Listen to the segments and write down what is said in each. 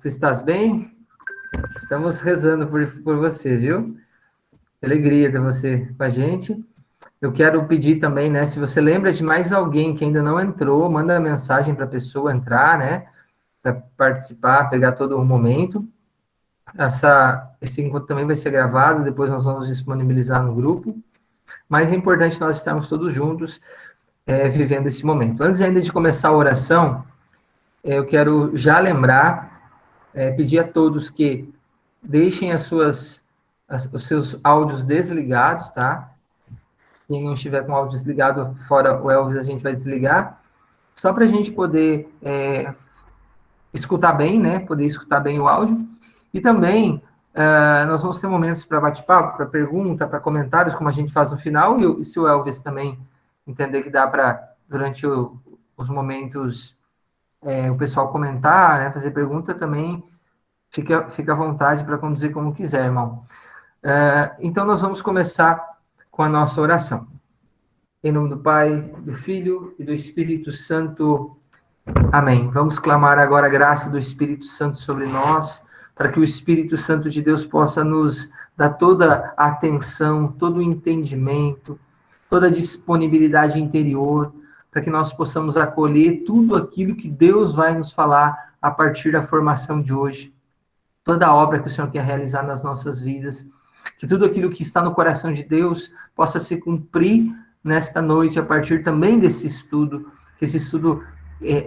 Tu estás bem? Estamos rezando por você, viu? Alegria ter você com a gente. Eu quero pedir também, né? Se você lembra de mais alguém que ainda não entrou, manda mensagem para a pessoa entrar, né? Para participar, pegar todo o momento. Esse encontro também vai ser gravado, depois nós vamos disponibilizar no grupo. Mas é importante nós estarmos todos juntos, vivendo esse momento. Antes ainda de começar a oração, eu quero já lembrar, pedir a todos que deixem os seus áudios desligados, tá? Quem não estiver com o áudio desligado, fora o Elvis, a gente vai desligar. Só para a gente poder escutar bem, né? Poder escutar bem o áudio. E também, nós vamos ter momentos para bate-papo, para pergunta, para comentários, como a gente faz no final. E se o Elvis também entender que dá para, durante os momentos, o pessoal comentar, né? Fazer pergunta também, fica à vontade para conduzir como quiser, irmão. Então, nós vamos começar com a nossa oração. Em nome do Pai, do Filho e do Espírito Santo. Amém. Vamos clamar agora a graça do Espírito Santo sobre nós, para que o Espírito Santo de Deus possa nos dar toda a atenção, todo o entendimento, toda a disponibilidade interior, para que nós possamos acolher tudo aquilo que Deus vai nos falar a partir da formação de hoje. Toda a obra que o Senhor quer realizar nas nossas vidas, que tudo aquilo que está no coração de Deus possa se cumprir nesta noite, a partir também desse estudo, que esse estudo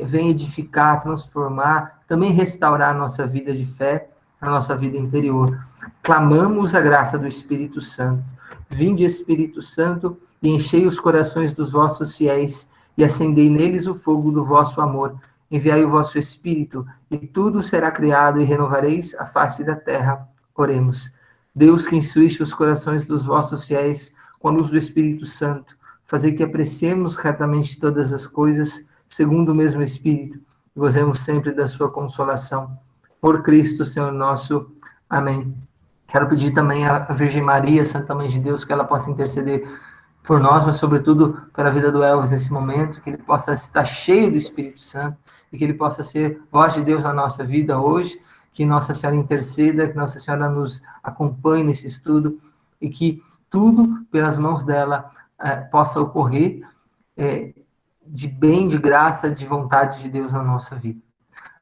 venha edificar, transformar, também restaurar a nossa vida de fé, a nossa vida interior. Clamamos a graça do Espírito Santo. Vinde, Espírito Santo, e enchei os corações dos vossos fiéis, e acendei neles o fogo do vosso amor. Enviai o vosso Espírito, e tudo será criado, e renovareis a face da terra. Oremos. Deus, que instruíste os corações dos vossos fiéis com a luz do Espírito Santo, fazei que apreciemos retamente todas as coisas, segundo o mesmo Espírito, e gozemos sempre da sua consolação. Por Cristo, Senhor nosso. Amém. Quero pedir também à Virgem Maria, Santa Mãe de Deus, que ela possa interceder por nós, mas sobretudo pela vida do Elvis nesse momento, que ele possa estar cheio do Espírito Santo, e que ele possa ser voz de Deus na nossa vida hoje, que Nossa Senhora interceda, que Nossa Senhora nos acompanhe nesse estudo, e que tudo, pelas mãos dela, possa ocorrer de bem, de graça, de vontade de Deus na nossa vida.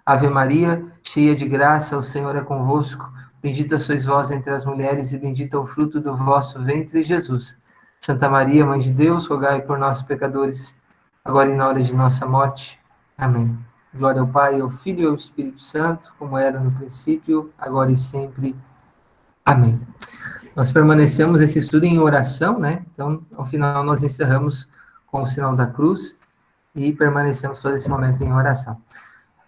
Ave Maria, cheia de graça, o Senhor é convosco. Bendita sois vós entre as mulheres, e bendito é o fruto do vosso ventre, Jesus. Santa Maria, Mãe de Deus, rogai por nós, pecadores, agora e na hora de nossa morte. Amém. Glória ao Pai, ao Filho e ao Espírito Santo, como era no princípio, agora e sempre. Amém. Nós permanecemos esse estudo em oração, né? Então, ao final, nós encerramos com o sinal da cruz e permanecemos todo esse momento em oração.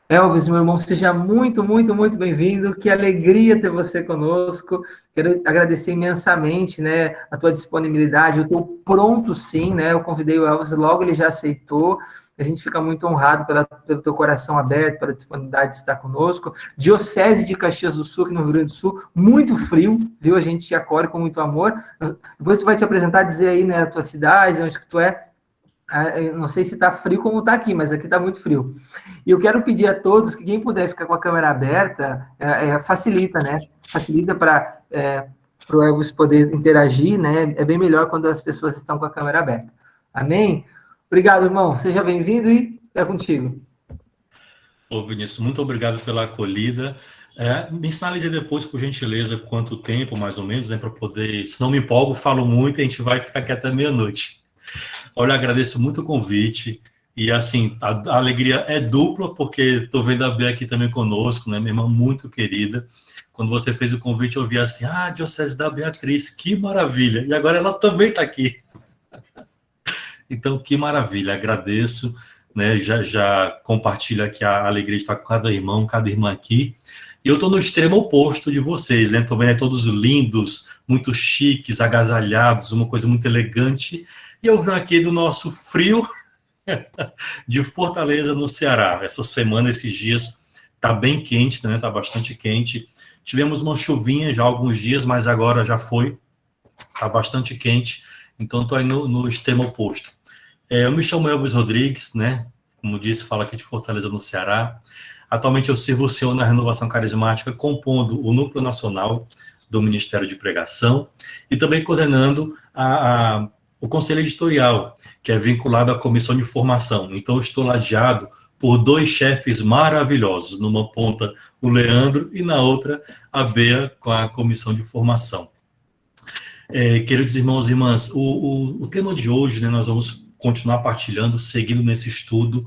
Elvis, meu irmão, seja muito, muito, muito bem-vindo. Que alegria ter você conosco. Quero agradecer imensamente, né, a tua disponibilidade. Eu estou pronto, sim, né? Eu convidei o Elvis, logo ele já aceitou. A gente fica muito honrado pelo teu coração aberto, pela disponibilidade de estar conosco. Diocese de Caxias do Sul, aqui no Rio Grande do Sul, muito frio, viu? A gente te acolhe com muito amor. Depois tu vai te apresentar, dizer aí, né, a tua cidade, onde que tu é. Eu não sei se está frio como está aqui, mas aqui está muito frio. E eu quero pedir a todos que quem puder ficar com a câmera aberta, facilita, né? Facilita para o Elvis poder interagir, né? É bem melhor quando as pessoas estão com a câmera aberta. Amém? Obrigado, irmão. Seja bem-vindo e é contigo. Ô, Vinícius, muito obrigado pela acolhida. Me sinalize depois, por gentileza, quanto tempo, mais ou menos, né? Para poder, se não me empolgo, falo muito e a gente vai ficar aqui até meia-noite. Olha, agradeço muito o convite e, assim, a alegria é dupla, porque estou vendo a Bia aqui também conosco, né, minha irmã muito querida. Quando você fez o convite, eu vi assim, Diocese da Beatriz, que maravilha! E agora ela também está aqui. Então, que maravilha, agradeço, né, já compartilho aqui a alegria de estar com cada irmão, cada irmã aqui. E eu estou no extremo oposto de vocês, né, estou vendo todos lindos, muito chiques, agasalhados, uma coisa muito elegante. E eu venho aqui do nosso frio de Fortaleza, no Ceará. Essa semana, esses dias, está bem quente, né? Está bastante quente. Tivemos uma chuvinha já há alguns dias, mas agora já foi. Está bastante quente. Então, estou aí no extremo oposto. Eu me chamo Elvis Rodrigues, né? Como disse, falo aqui de Fortaleza, no Ceará. Atualmente eu sirvo o Senhor na Renovação Carismática, compondo o Núcleo Nacional do Ministério de Pregação e também coordenando o Conselho Editorial, que é vinculado à Comissão de Formação. Então, eu estou ladeado por 2 chefes maravilhosos, numa ponta o Leandro e na outra a Bea com a Comissão de Formação. Queridos irmãos e irmãs, o tema de hoje, né, nós vamos continuar partilhando, seguindo nesse estudo.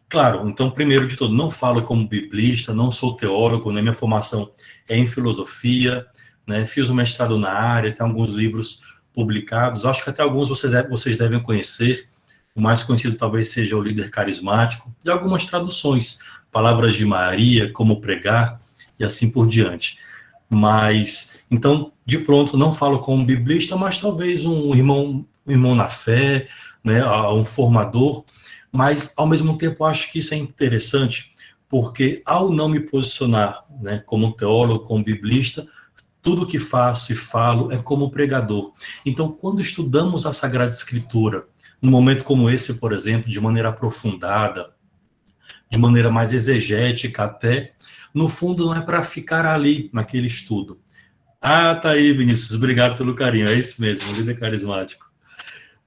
Claro, então, primeiro de tudo, não falo como biblista, não sou teólogo, né, minha formação é em filosofia, né, fiz um mestrado na área, tem alguns livros publicados, acho que até alguns vocês devem conhecer, o mais conhecido talvez seja o Líder Carismático, e algumas traduções, Palavras de Maria, Como Pregar, e assim por diante. Mas, então, de pronto, não falo como biblista, mas talvez um irmão na fé, né, um formador, mas, ao mesmo tempo, acho que isso é interessante, porque ao não me posicionar, né, como teólogo, como biblista, tudo que faço e falo é como pregador. Então, quando estudamos a Sagrada Escritura, num momento como esse, por exemplo, de maneira aprofundada, de maneira mais exegética até, no fundo não é para ficar ali, naquele estudo. Ah, tá aí, Vinícius, obrigado pelo carinho, é isso mesmo, líder carismático.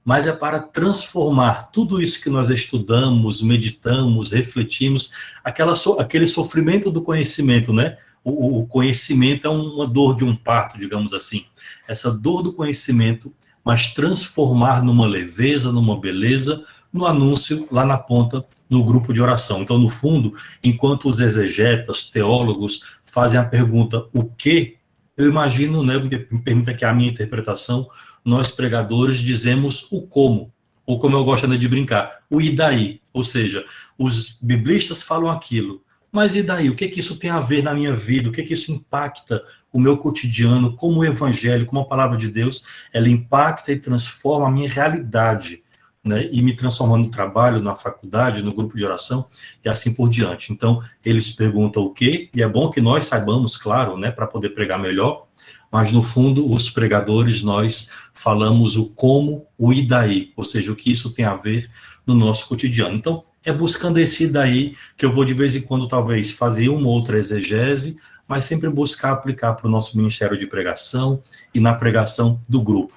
Mas é para transformar tudo isso que nós estudamos, meditamos, refletimos, aquele sofrimento do conhecimento, né? O conhecimento é uma dor de um parto, digamos assim. Essa dor do conhecimento, mas transformar numa leveza, numa beleza, no anúncio, lá na ponta, no grupo de oração. Então, no fundo, enquanto os exegetas, teólogos, fazem a pergunta, o quê? Eu imagino, né, me permita que a minha interpretação, nós pregadores dizemos o como, ou como eu gosto de brincar, o e daí, ou seja, os biblistas falam aquilo, mas e daí? O que isso tem a ver na minha vida? O que isso impacta o meu cotidiano? Como o evangelho, como a palavra de Deus, ela impacta e transforma a minha realidade, né? E me transforma no trabalho, na faculdade, no grupo de oração, e assim por diante. Então, eles perguntam o quê? E é bom que nós saibamos, claro, né, para poder pregar melhor, mas no fundo, os pregadores, nós falamos o como, o e daí, ou seja, o que isso tem a ver no nosso cotidiano. Então, é buscando esse daí que eu vou de vez em quando talvez fazer uma outra exegese, mas sempre buscar aplicar para o nosso ministério de pregação e na pregação do grupo.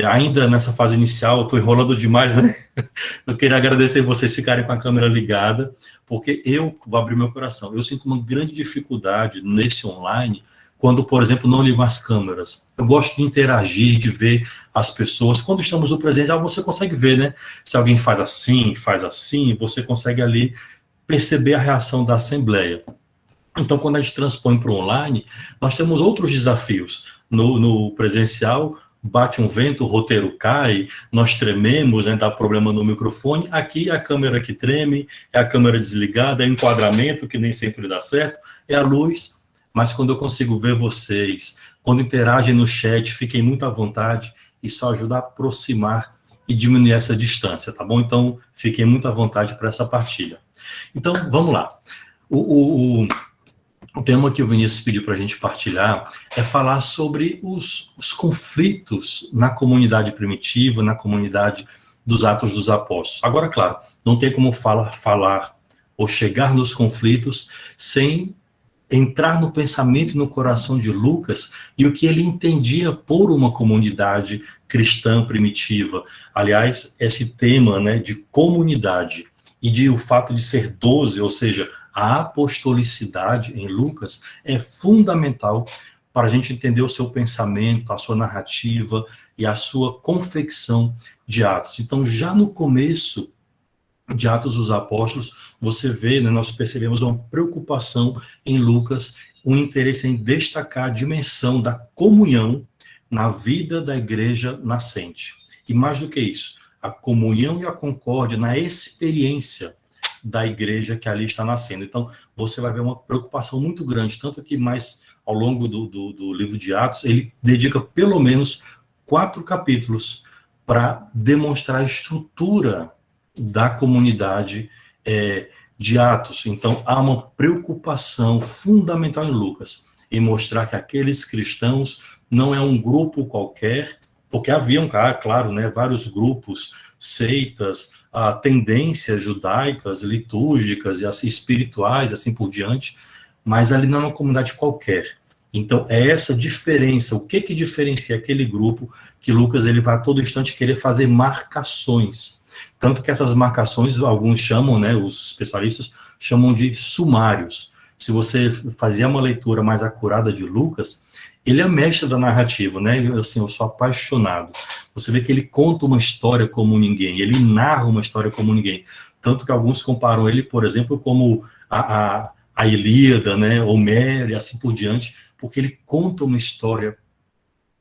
Ainda nessa fase inicial, eu estou enrolando demais, né? Eu queria agradecer vocês ficarem com a câmera ligada, porque eu vou abrir meu coração. Eu sinto uma grande dificuldade nesse online, quando, por exemplo, não ligam as câmeras. Eu gosto de interagir, de ver as pessoas. Quando estamos no presencial, você consegue ver, né? Se alguém faz assim, você consegue ali perceber a reação da assembleia. Então, quando a gente transpõe para o online, nós temos outros desafios. No presencial, bate um vento, o roteiro cai, nós trememos, né, dá problema no microfone. Aqui, a câmera que treme, é a câmera desligada, é o enquadramento, que nem sempre dá certo, é a luz. Mas quando eu consigo ver vocês, quando interagem no chat, fiquem muito à vontade, isso ajuda a aproximar e diminuir essa distância, tá bom? Então, fiquem muito à vontade para essa partilha. Então, vamos lá. O tema que o Vinícius pediu para a gente partilhar é falar sobre os conflitos na comunidade primitiva, na comunidade dos Atos dos Apóstolos. Agora, claro, não tem como falar ou chegar nos conflitos sem entrar no pensamento e no coração de Lucas e o que ele entendia por uma comunidade cristã primitiva. Aliás, esse tema, né, de comunidade e o fato de ser 12, ou seja, a apostolicidade em Lucas, é fundamental para a gente entender o seu pensamento, a sua narrativa e a sua confecção de Atos. Então, já no começo de Atos dos Apóstolos, você vê, né, nós percebemos uma preocupação em Lucas, um interesse em destacar a dimensão da comunhão na vida da igreja nascente. E mais do que isso, a comunhão e a concórdia na experiência da igreja que ali está nascendo. Então, você vai ver uma preocupação muito grande, tanto que mais ao longo do livro de Atos, ele dedica pelo menos 4 capítulos para demonstrar a estrutura da comunidade de Atos. Então, há uma preocupação fundamental em Lucas, em mostrar que aqueles cristãos não é um grupo qualquer, porque haviam, claro, né, vários grupos, seitas, tendências judaicas, litúrgicas e assim, espirituais, assim por diante, mas ali não é uma comunidade qualquer. Então, é essa diferença. O que diferencia aquele grupo que Lucas ele vai a todo instante querer fazer marcações. Tanto que essas marcações, alguns chamam, né, os especialistas, chamam de sumários. Se você fazia uma leitura mais acurada de Lucas, ele é mestre da narrativa, né? Assim, eu sou apaixonado. Você vê que ele conta uma história como ninguém, ele narra uma história como ninguém. Tanto que alguns comparam ele, por exemplo, como a Ilíada, né? Homero e assim por diante, porque ele conta uma história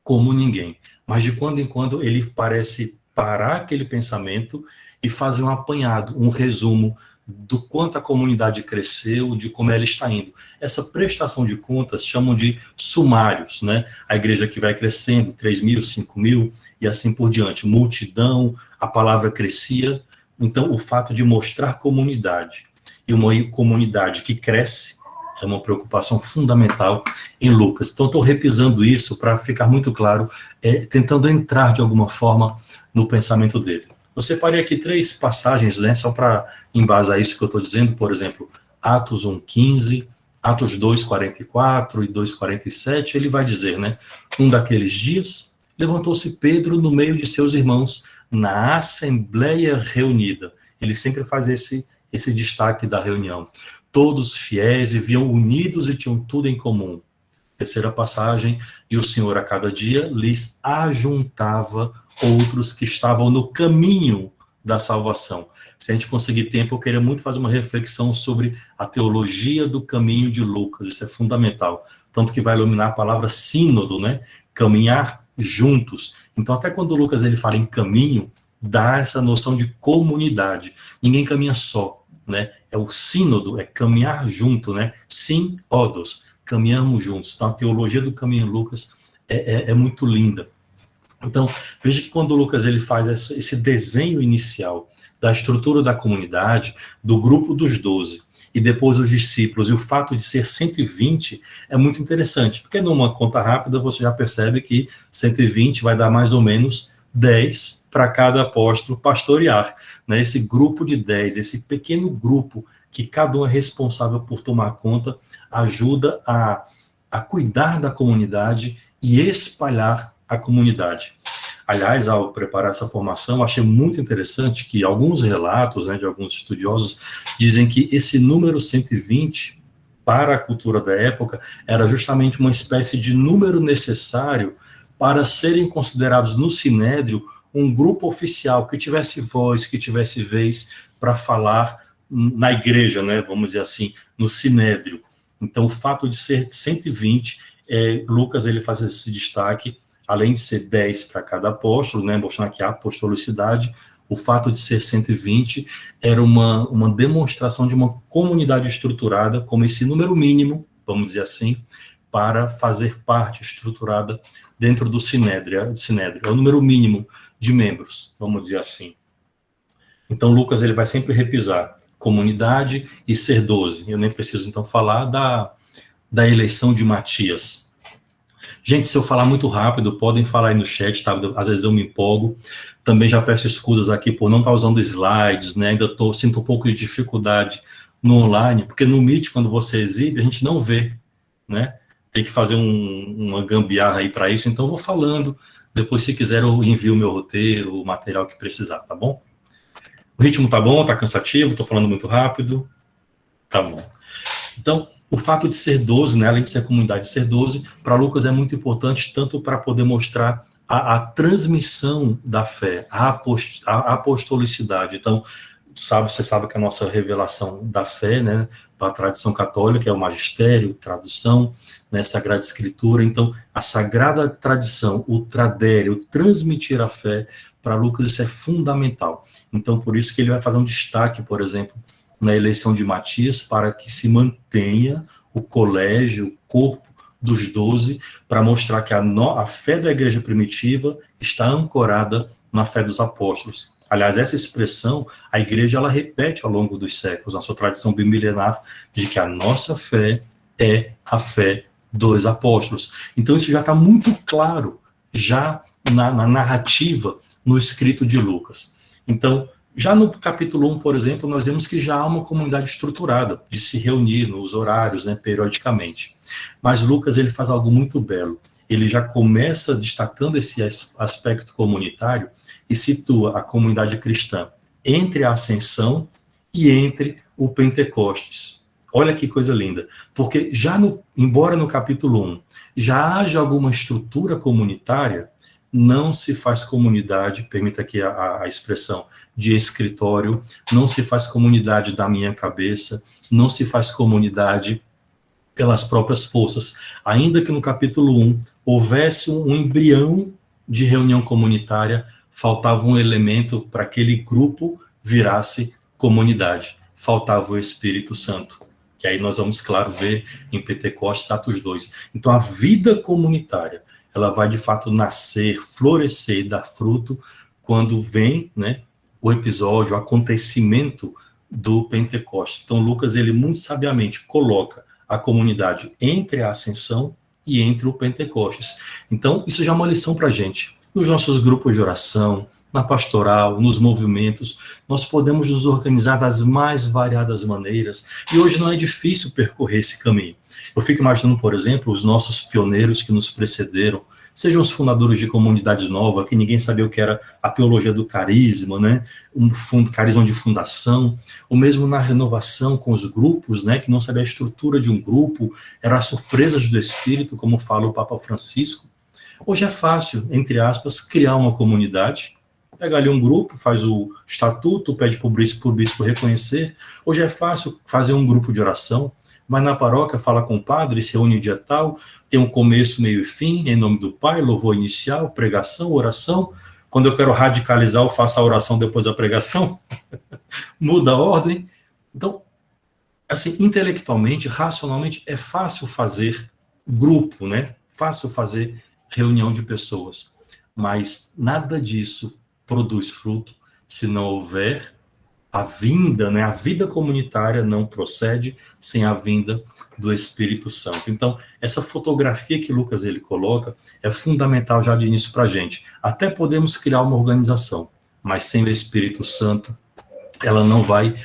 como ninguém. Mas de quando em quando ele parece parar aquele pensamento e fazer um apanhado, um resumo do quanto a comunidade cresceu, de como ela está indo. Essa prestação de contas chamam de sumários, né? A igreja que vai crescendo, 3.000, 5.000 e assim por diante. Multidão, a palavra crescia. Então, o fato de mostrar comunidade e uma comunidade que cresce é uma preocupação fundamental em Lucas. Então, estou repisando isso para ficar muito claro, tentando entrar de alguma forma no pensamento dele. Eu separei aqui 3 passagens, né, só para embasar isso que eu estou dizendo, por exemplo, Atos 1,15, Atos 2,44 e 2,47, ele vai dizer, né, um daqueles dias, levantou-se Pedro no meio de seus irmãos, na assembleia reunida. Ele sempre faz esse destaque da reunião. Todos fiéis, viviam unidos e tinham tudo em comum. Terceira passagem, e o Senhor a cada dia lhes ajuntava outros que estavam no caminho da salvação. Se a gente conseguir tempo, eu queria muito fazer uma reflexão sobre a teologia do caminho de Lucas, isso é fundamental, tanto que vai iluminar a palavra sínodo, né? Caminhar juntos. Então, até quando Lucas ele fala em caminho, dá essa noção de comunidade. Ninguém caminha só, né? É o sínodo, é caminhar junto, né? Sínodos, caminhamos juntos. Então, a teologia do caminho em Lucas é muito linda. Então, veja que quando o Lucas ele faz esse desenho inicial da estrutura da comunidade, do grupo dos 12, e depois os discípulos, e o fato de ser 120 é muito interessante, porque numa conta rápida você já percebe que 120 vai dar mais ou menos 10 para cada apóstolo pastorear, né? Esse grupo de 10, esse pequeno grupo que cada um é responsável por tomar conta, ajuda a cuidar da comunidade e espalhar a comunidade. Aliás, ao preparar essa formação, achei muito interessante que alguns relatos, né, de alguns estudiosos dizem que esse número 120, para a cultura da época, era justamente uma espécie de número necessário para serem considerados no Sinédrio um grupo oficial que tivesse voz, que tivesse vez para falar na igreja, né, vamos dizer assim, no Sinédrio. Então, o fato de ser 120, Lucas ele faz esse destaque, além de ser 10 para cada apóstolo, né, mostrando aqui a apostolicidade, o fato de ser 120 era uma demonstração de uma comunidade estruturada, como esse número mínimo, vamos dizer assim, para fazer parte estruturada dentro do Sinédrio. É o número mínimo de membros, vamos dizer assim. Então, Lucas ele vai sempre repisar comunidade e ser 12. Eu nem preciso, então, falar da eleição de Matias. Gente, se eu falar muito rápido, podem falar aí no chat, tá? Às vezes eu me empolgo. Também já peço escusas aqui por não estar usando slides, né? Ainda sinto um pouco de dificuldade no online, porque no Meet, quando você exibe, a gente não vê, né? Tem que fazer uma gambiarra aí para isso, então eu vou falando. Depois, se quiser, eu envio o meu roteiro, o material que precisar, tá bom? O ritmo tá bom, tá cansativo, tô falando muito rápido? Tá bom. Então, o fato de ser 12, né, além de ser comunidade, ser 12, para Lucas é muito importante, tanto para poder mostrar a transmissão da fé, a apostolicidade. Então, você sabe que a nossa revelação da fé, né, para a tradição católica, é o magistério, tradução, né, Sagrada Escritura. Então, a sagrada tradição, o tradere, o transmitir a fé, para Lucas isso é fundamental. Então, por isso que ele vai fazer um destaque, por exemplo, na eleição de Matias, para que se mantenha o colégio, o corpo dos 12, para mostrar que a fé da igreja primitiva está ancorada na fé dos apóstolos. Aliás, essa expressão, a igreja, ela repete ao longo dos séculos, na sua tradição bimilenar, de que a nossa fé é a fé dos apóstolos. Então, isso já está muito claro, já na narrativa, no escrito de Lucas. Então, Já no capítulo 1, por exemplo, nós vemos que já há uma comunidade estruturada, de se reunir nos horários, né, periodicamente. Mas Lucas, ele faz algo muito belo. Ele já começa destacando esse aspecto comunitário e situa a comunidade cristã entre a Ascensão e entre o Pentecostes. Olha que coisa linda. Porque embora no capítulo 1 já haja alguma estrutura comunitária, não se faz comunidade, permita aqui a expressão, de escritório, não se faz comunidade da minha cabeça, não se faz comunidade pelas próprias forças. Ainda que no capítulo 1 houvesse um embrião de reunião comunitária, faltava um elemento para aquele grupo virasse comunidade. Faltava o Espírito Santo, que aí nós vamos, claro, ver em Pentecostes, Atos 2. Então, a vida comunitária, ela vai, de fato, nascer, florescer e dar fruto quando vem, né, o episódio, o acontecimento do Pentecostes. Então, Lucas, ele muito sabiamente coloca a comunidade entre a Ascensão e entre o Pentecostes. Então, isso já é uma lição para a gente. Nos nossos grupos de oração, na pastoral, nos movimentos, nós podemos nos organizar das mais variadas maneiras, e hoje não é difícil percorrer esse caminho. Eu fico imaginando, por exemplo, os nossos pioneiros que nos precederam, sejam os fundadores de comunidades novas, que ninguém sabia o que era a teologia do carisma, né? Carisma de fundação, ou mesmo na renovação com os grupos, né? Que não sabia a estrutura de um grupo, era as surpresas do Espírito, como fala o Papa Francisco. Hoje é fácil, entre aspas, criar uma comunidade, pega ali um grupo, faz o estatuto, pede para o bispo reconhecer. Hoje é fácil fazer um grupo de oração, vai na paróquia, fala com o padre, se reúne dia tal, tem um começo, meio e fim, em nome do Pai, louvor inicial, pregação, oração. Quando eu quero radicalizar, eu faço a oração depois da pregação, muda a ordem. Então, assim, intelectualmente, racionalmente, é fácil fazer grupo, né? Fácil fazer reunião de pessoas, mas nada disso produz fruto se não houver a vinda, né? A vida comunitária não procede sem a vinda do Espírito Santo. Então, essa fotografia que Lucas ele coloca é fundamental já de início para a gente. Até podemos criar uma organização, mas sem o Espírito Santo, ela não vai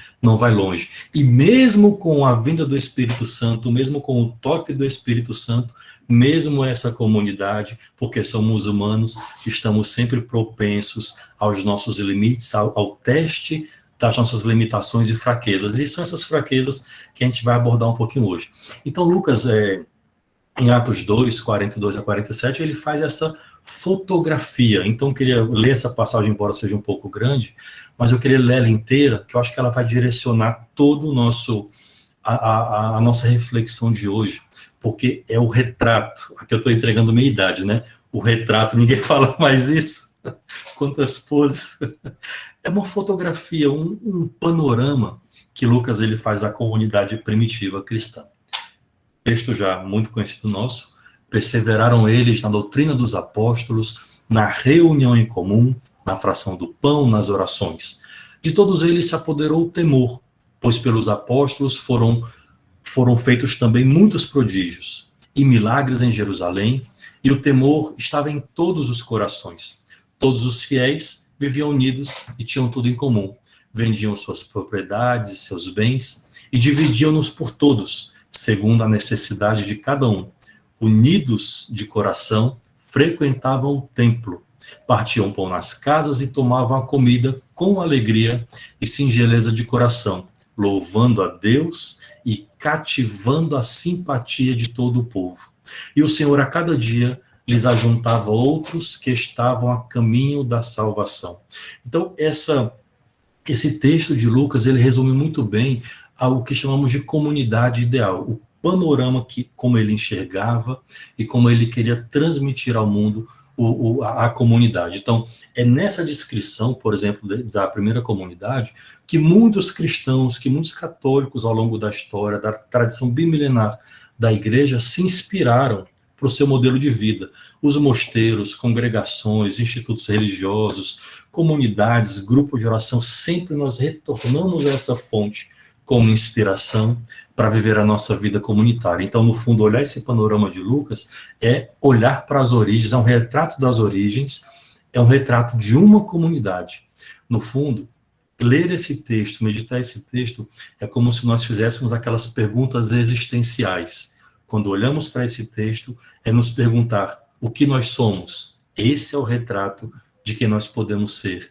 longe. E mesmo com a vinda do Espírito Santo, mesmo com o toque do Espírito Santo, mesmo essa comunidade, porque somos humanos, estamos sempre propensos aos nossos limites, ao teste das nossas limitações e fraquezas. E são essas fraquezas que a gente vai abordar um pouquinho hoje. Então, Lucas, em Atos 2, 42 a 47, ele faz essa fotografia. Então, eu queria ler essa passagem, embora seja um pouco grande, mas eu queria ler ela inteira, que eu acho que ela vai direcionar todo o a nossa reflexão de hoje, porque é o retrato. Aqui eu estou entregando minha idade, né? O retrato, ninguém fala mais isso. Quantas poses. É uma fotografia, um panorama que Lucas ele faz da comunidade primitiva cristã. Texto já muito conhecido nosso. Perseveraram eles na doutrina dos apóstolos, na reunião em comum, na fração do pão, nas orações. De todos eles se apoderou o temor, pois pelos apóstolos foram feitos também muitos prodígios e milagres em Jerusalém, e o temor estava em todos os corações. Todos os fiéis viviam unidos e tinham tudo em comum. Vendiam suas propriedades e seus bens e dividiam-nos por todos, segundo a necessidade de cada um. Unidos de coração, frequentavam o templo, partiam pão nas casas e tomavam a comida com alegria e singeleza de coração, louvando a Deus e cativando a simpatia de todo o povo. E o Senhor a cada dia lhes ajuntava outros que estavam a caminho da salvação. Então, esse texto de Lucas, ele resume muito bem o que chamamos de comunidade ideal, o panorama como ele enxergava e como ele queria transmitir ao mundo a comunidade. Então, é nessa descrição, por exemplo, da primeira comunidade, que muitos cristãos, que muitos católicos ao longo da história, da tradição bimilenar da igreja, se inspiraram para o seu modelo de vida. Os mosteiros, congregações, institutos religiosos, comunidades, grupos de oração, sempre nós retornamos a essa fonte como inspiração para viver a nossa vida comunitária. Então, no fundo, olhar esse panorama de Lucas é olhar para as origens, é um retrato das origens, é um retrato de uma comunidade. No fundo, ler esse texto, meditar esse texto, é como se nós fizéssemos aquelas perguntas existenciais. Quando olhamos para esse texto, é nos perguntar o que nós somos. Esse é o retrato de quem nós podemos ser.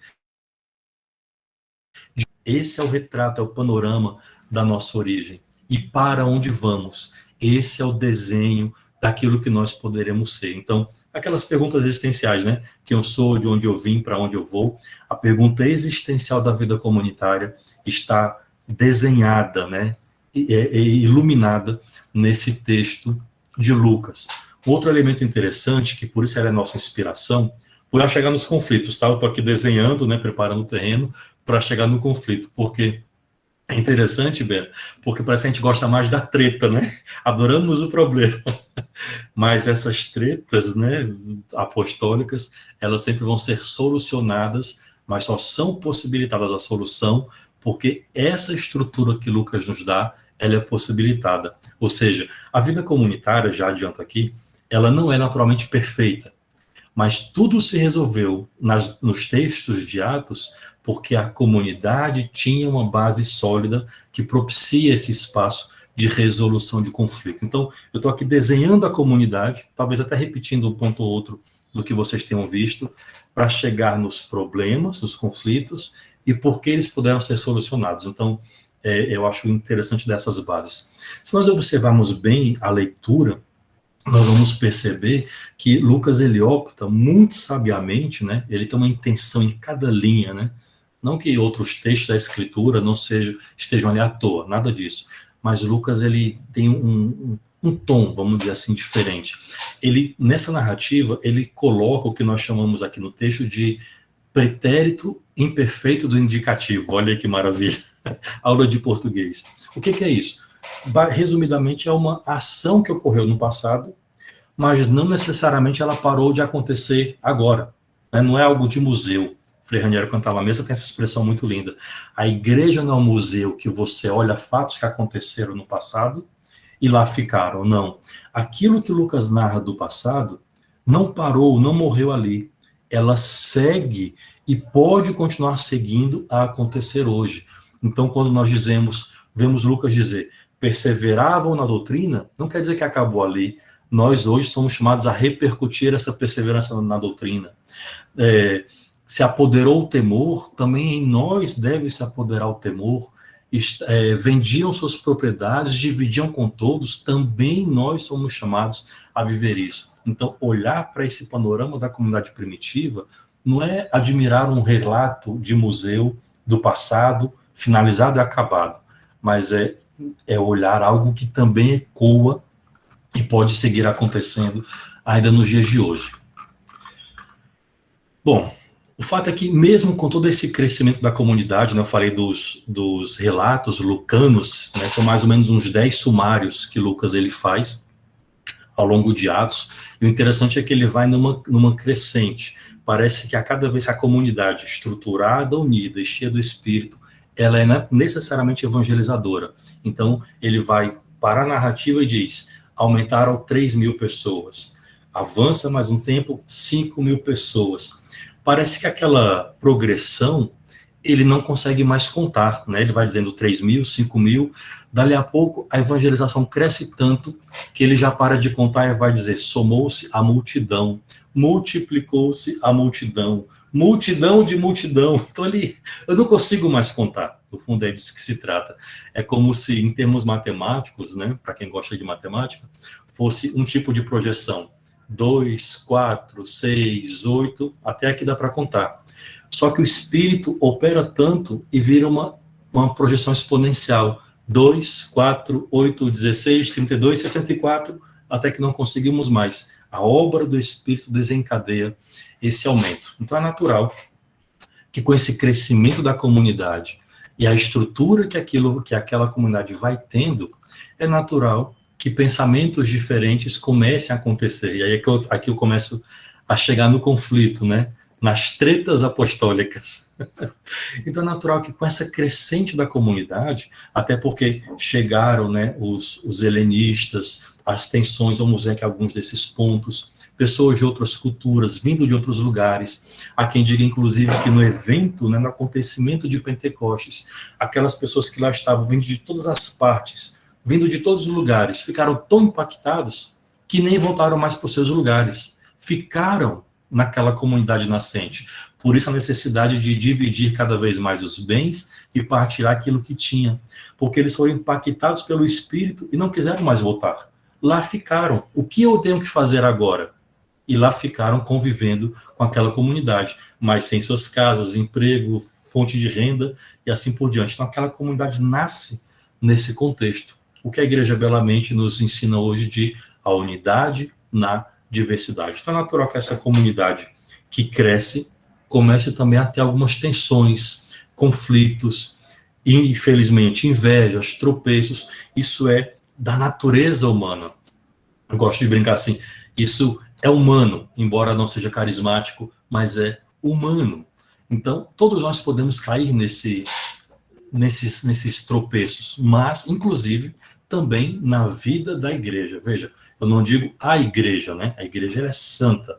Esse é o retrato, é o panorama da nossa origem. E para onde vamos? Esse é o desenho daquilo que nós poderemos ser. Então, aquelas perguntas existenciais, né? Quem eu sou, de onde eu vim, para onde eu vou. A pergunta existencial da vida comunitária está desenhada, né? E iluminada nesse texto de Lucas. Outro elemento interessante, que por isso era a nossa inspiração, foi a chegar nos conflitos, tá? Eu estou aqui desenhando, né, preparando o terreno para chegar no conflito, porque é interessante, Bera, porque parece que a gente gosta mais da treta, né? Adoramos o problema. Mas essas tretas, né, apostólicas, elas sempre vão ser solucionadas, mas só são possibilitadas a solução porque essa estrutura que Lucas nos dá, ela é possibilitada. Ou seja, a vida comunitária, já adianto aqui, ela não é naturalmente perfeita, mas tudo se resolveu nos textos de Atos porque a comunidade tinha uma base sólida que propicia esse espaço de resolução de conflito. Então, eu estou aqui desenhando a comunidade, talvez até repetindo um ponto ou outro do que vocês tenham visto, para chegar nos problemas, nos conflitos, e por que eles puderam ser solucionados. Então, eu acho interessante dessas bases. Se nós observarmos bem a leitura, nós vamos perceber que Lucas, ele opta muito sabiamente, né? Ele tem uma intenção em cada linha, né? Não que outros textos da Escritura não estejam ali à toa, nada disso. Mas Lucas, ele tem um tom, vamos dizer assim, diferente. Ele, nessa narrativa, ele coloca o que nós chamamos aqui no texto de pretérito imperfeito do indicativo. Olha que maravilha. Aula de português. O que é isso? Resumidamente, é uma ação que ocorreu no passado, mas não necessariamente ela parou de acontecer agora. Né? Não é algo de museu. Frei Raniero Cantalamessa tem essa expressão muito linda. A igreja não é um museu que você olha fatos que aconteceram no passado e lá ficaram. Não. Aquilo que Lucas narra do passado não parou, não morreu ali. Ela segue e pode continuar seguindo a acontecer hoje. Então, quando nós vemos Lucas dizer, perseveravam na doutrina, não quer dizer que acabou ali. Nós hoje somos chamados a repercutir essa perseverança na doutrina. Se apoderou o temor, também em nós deve se apoderar o temor. Vendiam suas propriedades, dividiam com todos, também nós somos chamados a viver isso. Então, olhar para esse panorama da comunidade primitiva não é admirar um relato de museu do passado, finalizado e acabado, mas é olhar algo que também ecoa e pode seguir acontecendo ainda nos dias de hoje. Bom, o fato é que mesmo com todo esse crescimento da comunidade, né, eu falei dos relatos lucanos, né, são mais ou menos uns 10 sumários que Lucas ele faz ao longo de Atos, e o interessante é que ele vai numa crescente. Parece que a cada vez que a comunidade estruturada, unida e cheia do Espírito, ela é necessariamente evangelizadora. Então, ele vai para a narrativa e diz, aumentaram 3.000 pessoas. Avança mais um tempo, 5.000 pessoas. Parece que aquela progressão, ele não consegue mais contar, né? Ele vai dizendo 3.000, 5.000, dali a pouco a evangelização cresce tanto que ele já para de contar e vai dizer, somou-se a multidão, multiplicou-se a multidão, multidão de multidão. Então eu não consigo mais contar. No fundo é disso que se trata. É como se, em termos matemáticos, né, para quem gosta de matemática, fosse um tipo de projeção. 2, 4, 6, 8, até aqui dá para contar. Só que o espírito opera tanto e vira uma projeção exponencial. 2, 4, 8, 16, 32, 64, até que não conseguimos mais. A obra do espírito desencadeia esse aumento. Então é natural que com esse crescimento da comunidade e a estrutura que aquela comunidade vai tendo, é natural que pensamentos diferentes comecem a acontecer. E aí aqui eu começo a chegar no conflito, né? Nas tretas apostólicas. Então é natural que com essa crescente da comunidade, até porque chegaram, né, os helenistas, as tensões, vamos ver aqui alguns desses pontos, pessoas de outras culturas, vindo de outros lugares. Há quem diga, inclusive, que no evento, né, no acontecimento de Pentecostes, aquelas pessoas que lá estavam, vindo de todas as partes, vindo de todos os lugares, ficaram tão impactados que nem voltaram mais para os seus lugares. Ficaram naquela comunidade nascente. Por isso a necessidade de dividir cada vez mais os bens e partilhar aquilo que tinha. Porque eles foram impactados pelo Espírito e não quiseram mais voltar. Lá ficaram. O que eu tenho que fazer agora? E lá ficaram convivendo com aquela comunidade, mas sem suas casas, emprego, fonte de renda e assim por diante. Então aquela comunidade nasce nesse contexto. O que a Igreja belamente nos ensina hoje de a unidade na diversidade. Então é natural que essa comunidade que cresce comece também a ter algumas tensões, conflitos, infelizmente, invejas, tropeços. Isso é da natureza humana. Eu gosto de brincar assim, isso é humano, embora não seja carismático, mas é humano. Então, todos nós podemos cair nesses tropeços, mas, inclusive, também na vida da igreja. Veja, eu não digo a igreja, né? A igreja ela é santa,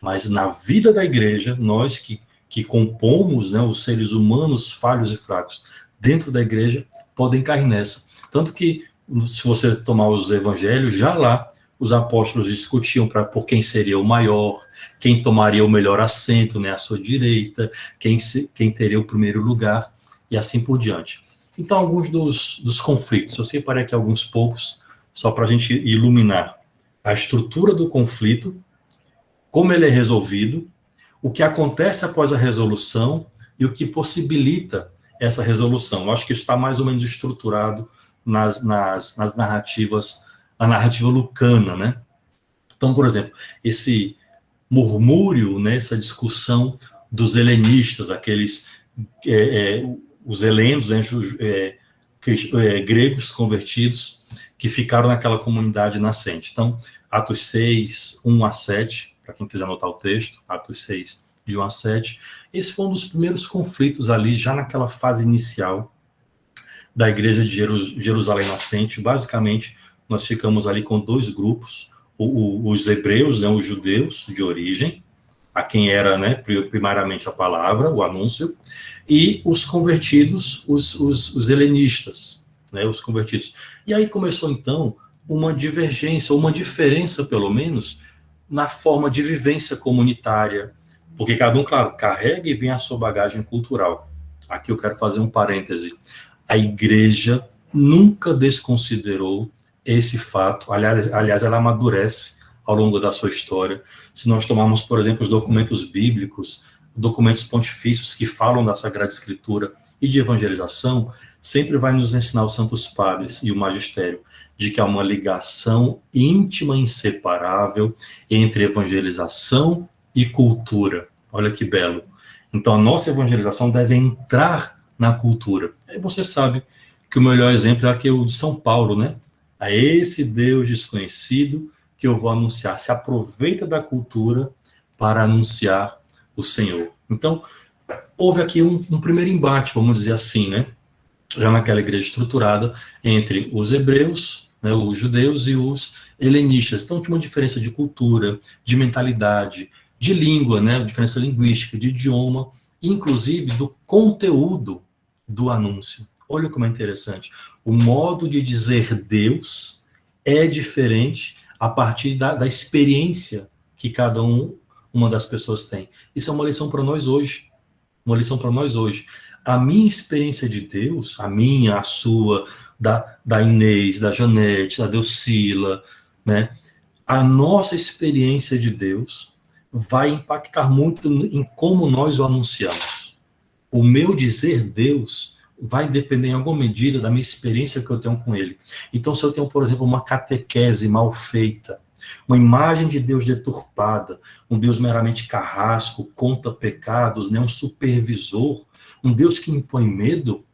mas na vida da igreja, nós que compomos, né, os seres humanos falhos e fracos dentro da igreja, podem cair nessa. Tanto que, se você tomar os evangelhos, já lá, os apóstolos discutiam por quem seria o maior, quem tomaria o melhor assento, né, à sua direita, quem teria o primeiro lugar, e assim por diante. Então, alguns dos conflitos, eu separei aqui alguns poucos, só para a gente iluminar a estrutura do conflito, como ele é resolvido, o que acontece após a resolução e o que possibilita essa resolução. Eu acho que isso está mais ou menos estruturado nas narrativas, a narrativa lucana, né? Então, por exemplo, esse murmúrio, né, essa discussão dos helenistas, aqueles os helenos, né, gregos convertidos, que ficaram naquela comunidade nascente. Então, Atos 6, 1 a 7, para quem quiser anotar o texto, Atos 6, de 1 a 7, esse foi um dos primeiros conflitos ali, já naquela fase inicial da igreja de Jerusalém nascente. Basicamente, nós ficamos ali com dois grupos, os hebreus, né, os judeus de origem, a quem era, né, primariamente a palavra, o anúncio, e os convertidos, os helenistas, né, os convertidos. E aí começou, então, uma divergência, uma diferença, pelo menos, na forma de vivência comunitária, porque cada um, claro, carrega e vem a sua bagagem cultural. Aqui eu quero fazer um parêntese. A igreja nunca desconsiderou esse fato, aliás, ela amadurece ao longo da sua história. Se nós tomarmos, por exemplo, os documentos bíblicos, documentos pontifícios que falam da Sagrada Escritura e de evangelização, sempre vai nos ensinar os santos padres e o magistério de que há uma ligação íntima, inseparável entre evangelização e cultura. Olha que belo. Então, a nossa evangelização deve entrar na cultura. Aí você sabe que o melhor exemplo é aquele de São Paulo, né? A esse Deus desconhecido que eu vou anunciar. Se aproveita da cultura para anunciar o Senhor. Então, houve aqui um primeiro embate, vamos dizer assim, né? Já naquela igreja estruturada entre os hebreus, né, os judeus e os helenistas. Então, tinha uma diferença de cultura, de mentalidade, de língua, né? Diferença linguística, de idioma, inclusive do conteúdo do anúncio. Olha como é interessante. O modo de dizer Deus é diferente a partir da experiência que cada uma das pessoas tem. Isso é uma lição para nós hoje. Uma lição para nós hoje. A minha experiência de Deus, a minha, a sua, da Inês, da Janete, da Delcila, né? A nossa experiência de Deus vai impactar muito em como nós o anunciamos. O meu dizer Deus vai depender em alguma medida da minha experiência que eu tenho com ele. Então, se eu tenho, por exemplo, uma catequese mal feita, uma imagem de Deus deturpada, um Deus meramente carrasco, conta pecados, né, um supervisor, um Deus que impõe medo,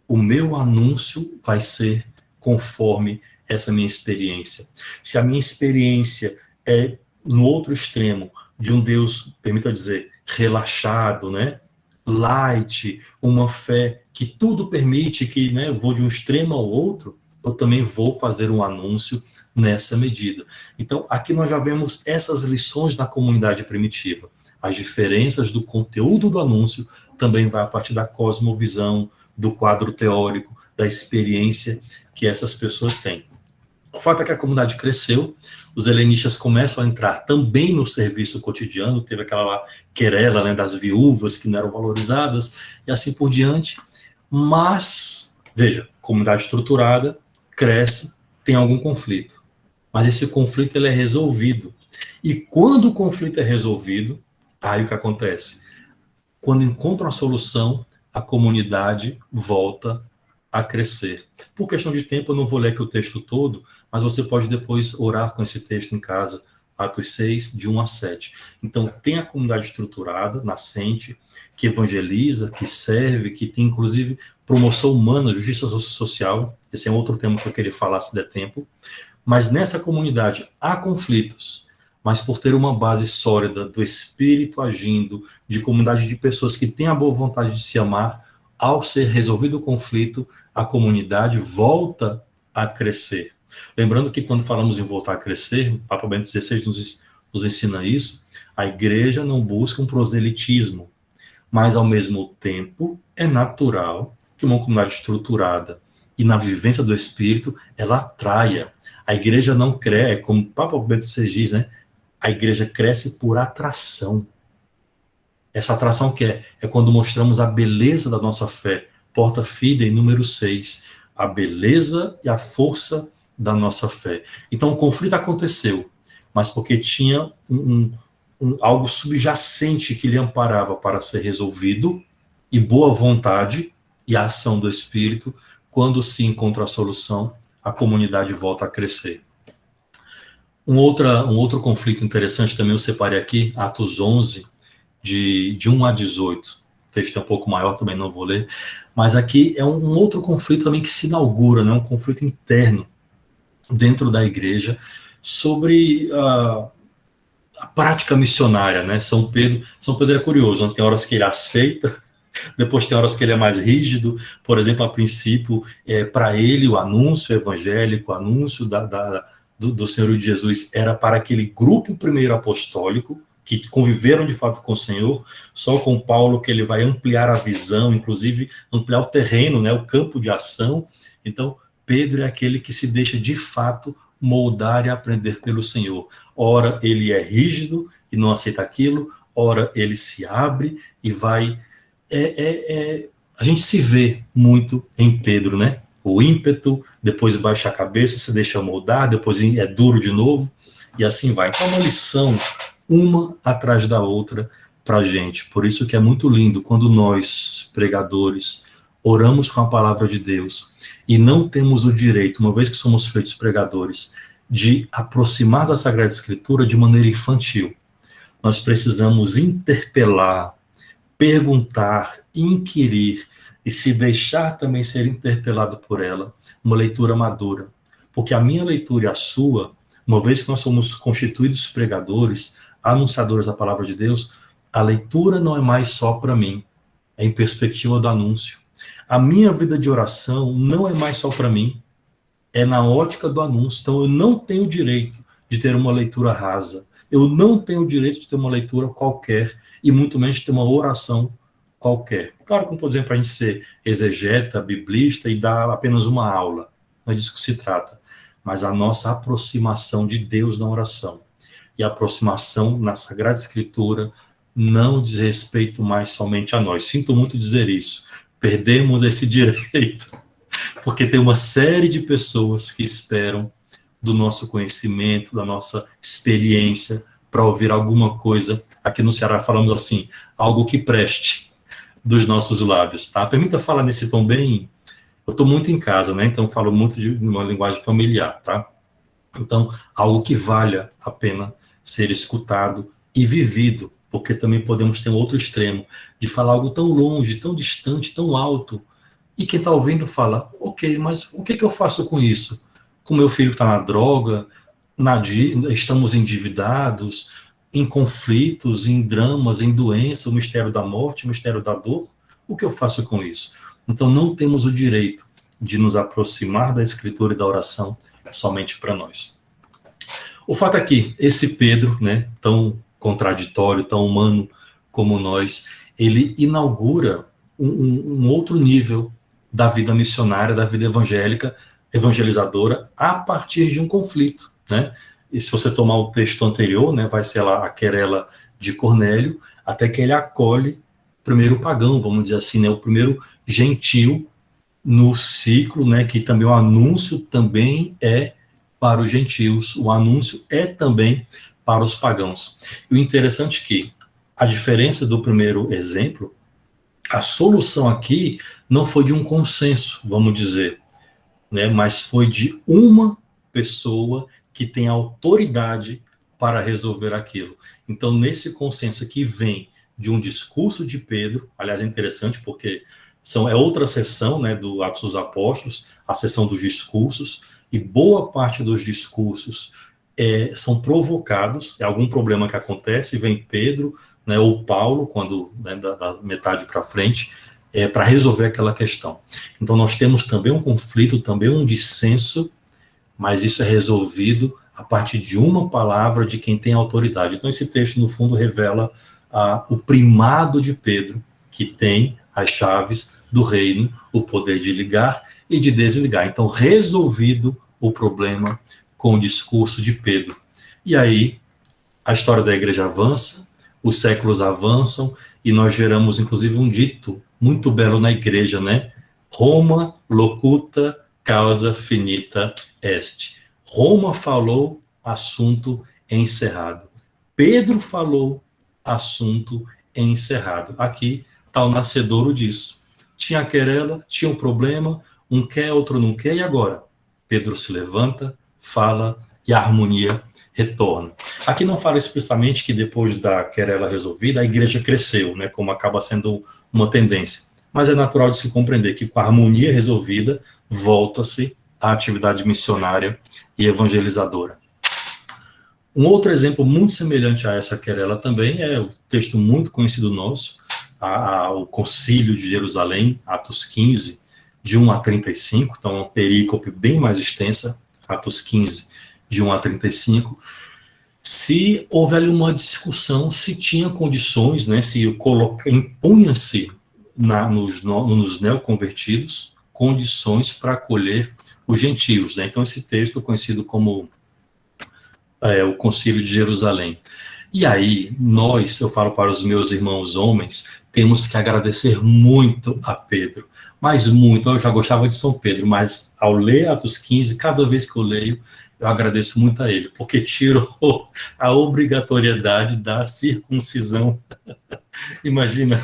o meu anúncio vai ser conforme essa minha experiência. Se a minha experiência é no outro extremo, de um Deus, permita dizer, relaxado, né, light, uma fé que tudo permite, que, né, eu vou de um extremo ao outro, eu também vou fazer um anúncio nessa medida. Então, aqui nós já vemos essas lições na comunidade primitiva. As diferenças do conteúdo do anúncio também vai a partir da cosmovisão, do quadro teórico, da experiência que essas pessoas têm. O fato é que a comunidade cresceu, os helenistas começam a entrar também no serviço cotidiano, teve aquela querela, né, das viúvas que não eram valorizadas, e assim por diante. Mas, veja, comunidade estruturada, cresce, tem algum conflito. Mas esse conflito ele é resolvido. E quando o conflito é resolvido, aí o que acontece? Quando encontram a solução, a comunidade volta a crescer. Por questão de tempo, eu não vou ler aqui o texto todo, mas você pode depois orar com esse texto em casa, Atos 6, de 1 a 7. Então, tem a comunidade estruturada, nascente, que evangeliza, que serve, que tem, inclusive, promoção humana, justiça social. Esse é um outro tema que eu queria falar, se der tempo. Mas nessa comunidade há conflitos, mas por ter uma base sólida do Espírito agindo, de comunidade de pessoas que têm a boa vontade de se amar, ao ser resolvido o conflito, a comunidade volta a crescer. Lembrando que quando falamos em voltar a crescer, o Papa Bento XVI nos ensina isso, a igreja não busca um proselitismo, mas ao mesmo tempo é natural que uma comunidade estruturada e na vivência do Espírito, ela atraia. A igreja não cresce, como o Papa Bento XVI diz, né? A igreja cresce por atração. Essa atração que é quando mostramos a beleza da nossa fé. Porta Fidei, número 6. A beleza e a força da nossa fé. Então, o conflito aconteceu, mas porque tinha algo subjacente que lhe amparava para ser resolvido, e boa vontade e a ação do Espírito, quando se encontra a solução, a comunidade volta a crescer. Um outro conflito interessante também eu separei aqui, Atos 11, de 1 a 18. O texto é um pouco maior, também não vou ler. Mas aqui é um outro conflito também que se inaugura, né? Um conflito interno dentro da igreja sobre a prática missionária, né? São Pedro é curioso, né? Tem horas que ele aceita, depois tem horas que ele é mais rígido. Por exemplo, a princípio, para ele o anúncio evangélico, o anúncio do Senhor de Jesus era para aquele grupo primeiro apostólico, que conviveram de fato com o Senhor. Só com Paulo que ele vai ampliar a visão, inclusive ampliar o terreno, né, o campo de ação. Então, Pedro é aquele que se deixa de fato moldar e aprender pelo Senhor. Ora, ele é rígido e não aceita aquilo, ora, ele se abre e vai... A gente se vê muito em Pedro, né? O ímpeto, depois baixa a cabeça, se deixa moldar, depois é duro de novo, e assim vai. Então, é uma lição, uma atrás da outra, para a gente. Por isso que é muito lindo quando nós, pregadores, oramos com a palavra de Deus e não temos o direito, uma vez que somos feitos pregadores, de aproximar da Sagrada Escritura de maneira infantil. Nós precisamos interpelar, perguntar, inquirir e se deixar também ser interpelado por ela, uma leitura madura. Porque a minha leitura e a sua, uma vez que nós somos constituídos pregadores, anunciadores da palavra de Deus, a leitura não é mais só para mim, é em perspectiva do anúncio. A minha vida de oração não é mais só para mim, é na ótica do anúncio. Então eu não tenho direito de ter uma leitura rasa, eu não tenho direito de ter uma leitura qualquer, e muito menos de ter uma oração qualquer. Claro que não estou dizendo para a gente ser exegeta, biblista e dar apenas uma aula, não é disso que se trata, mas a nossa aproximação de Deus na oração. E a aproximação na Sagrada Escritura não diz respeito mais somente a nós. Sinto muito dizer isso. Perdemos esse direito, porque tem uma série de pessoas que esperam do nosso conhecimento, da nossa experiência, para ouvir alguma coisa. Aqui no Ceará falamos assim, algo que preste dos nossos lábios, tá? Permita falar nesse tom bem... Eu estou muito em casa, né? Então falo muito de uma linguagem familiar, tá? Então, algo que valha a pena ser escutado e vivido, porque também podemos ter um outro extremo, de falar algo tão longe, tão distante, tão alto, e quem está ouvindo fala, ok, mas o que eu faço com isso? Com meu filho que está na droga, estamos endividados, em conflitos, em dramas, em doença, o mistério da morte, o mistério da dor, o que eu faço com isso? Então não temos o direito de nos aproximar da Escritura e da oração somente para nós. O fato é que esse Pedro, né, tão contraditório, tão humano como nós, ele inaugura um outro nível da vida missionária, da vida evangélica, evangelizadora, a partir de um conflito, né? E se você tomar o texto anterior, né, vai ser lá a querela de Cornélio, até que ele acolhe o primeiro pagão, vamos dizer assim, né, o primeiro gentil no ciclo, né, que também o anúncio também é para os gentios, o anúncio é também para os pagãos. E o interessante é que a diferença do primeiro exemplo, a solução aqui não foi de um consenso, vamos dizer, né, mas foi de uma pessoa que tem autoridade para resolver aquilo. Então, nesse consenso que vem de um discurso de Pedro, aliás, é interessante porque é outra seção, né, do Atos dos Apóstolos, a seção dos discursos, e boa parte dos discursos são provocados, é algum problema que acontece, vem Pedro, né, ou Paulo, quando, né, da metade para frente, para resolver aquela questão. Então, nós temos também um conflito, também um dissenso, mas isso é resolvido a partir de uma palavra de quem tem autoridade. Então, esse texto, no fundo, revela o primado de Pedro, que tem as chaves do reino, o poder de ligar e de desligar. Então, resolvido o problema com o discurso de Pedro. E aí, a história da igreja avança, os séculos avançam, e nós geramos, inclusive, um dito muito belo na igreja, né? Roma locuta causa finita est. Roma falou, assunto encerrado. Pedro falou, assunto encerrado. Aqui está o nascedouro disso. Tinha a querela, tinha um problema, um quer, outro não quer, e agora? Pedro se levanta, fala, e a harmonia retorna. Aqui não fala explicitamente que depois da querela resolvida, a igreja cresceu, né, como acaba sendo uma tendência. Mas é natural de se compreender que com a harmonia resolvida, volta-se à atividade missionária e evangelizadora. Um outro exemplo muito semelhante a essa querela também é o texto muito conhecido nosso, o Concílio de Jerusalém, Atos 15, de 1 a 35, então é uma perícope bem mais extensa, Atos 15, de 1 a 35, se houve ali uma discussão se tinha condições, né, se impunha-se nos neoconvertidos condições para acolher os gentios, né? Então esse texto é conhecido como o Concílio de Jerusalém. E aí, eu falo para os meus irmãos homens, temos que agradecer muito a Pedro, mas muito. Eu já gostava de São Pedro, mas ao ler Atos 15, cada vez que eu leio, eu agradeço muito a ele, porque tirou a obrigatoriedade da circuncisão. Imagina,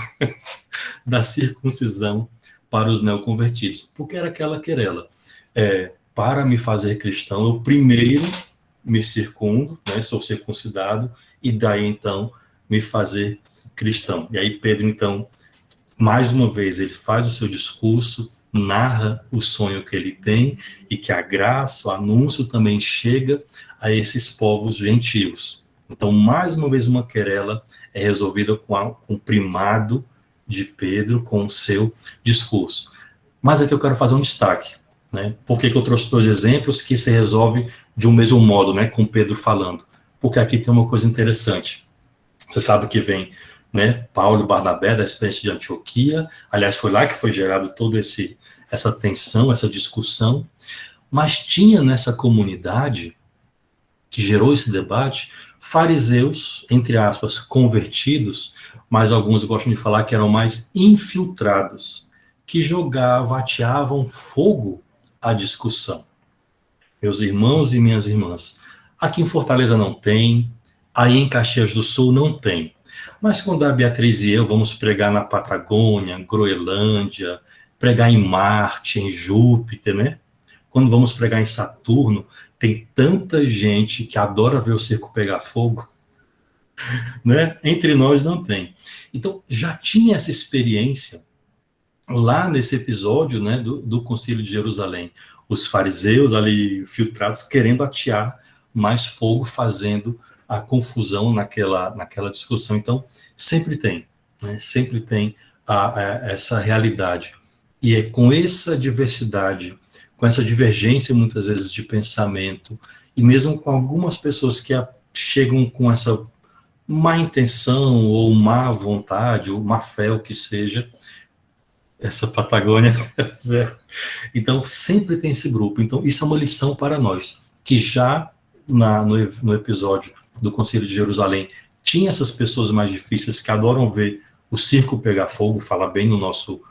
da circuncisão para os neoconvertidos, porque era aquela querela. Para me fazer cristão, eu primeiro me circundo, né, sou circuncidado, e daí então me fazer cristão. E aí Pedro, então, mais uma vez, ele faz o seu discurso, narra o sonho que ele tem e que a graça, o anúncio também chega a esses povos gentios. Então, mais uma vez, uma querela é resolvida com o primado de Pedro, com o seu discurso. Mas aqui eu quero fazer um destaque, né? Por que eu trouxe dois exemplos que se resolve de um mesmo modo, né, com Pedro falando? Porque aqui tem uma coisa interessante. Você sabe que vem, né, Paulo e Barnabé da experiência de Antioquia, aliás, foi lá que foi gerado toda essa tensão, essa discussão, mas tinha nessa comunidade que gerou esse debate, fariseus, entre aspas, convertidos, mas alguns gostam de falar que eram mais infiltrados, que jogavam, ateavam fogo à discussão. Meus irmãos e minhas irmãs, aqui em Fortaleza não tem, aí em Caxias do Sul não tem. Mas quando a Beatriz e eu vamos pregar na Patagônia, Groenlândia, pregar em Marte, em Júpiter, né? Quando vamos pregar em Saturno, tem tanta gente que adora ver o circo pegar fogo, né? Entre nós não tem. Então, já tinha essa experiência lá nesse episódio, né, do Concílio de Jerusalém. Os fariseus ali filtrados querendo atear mais fogo, fazendo a confusão naquela discussão. Então, sempre tem, né? Sempre tem essa realidade. E é com essa diversidade, com essa divergência, muitas vezes, de pensamento e mesmo com algumas pessoas que chegam com essa má intenção, ou má vontade, ou má fé, o que seja, essa Patagônia, Zé. Então, sempre tem esse grupo. Então, isso é uma lição para nós, que já no episódio do Concílio de Jerusalém, tinha essas pessoas mais difíceis que adoram ver o circo pegar fogo, fala bem no nosso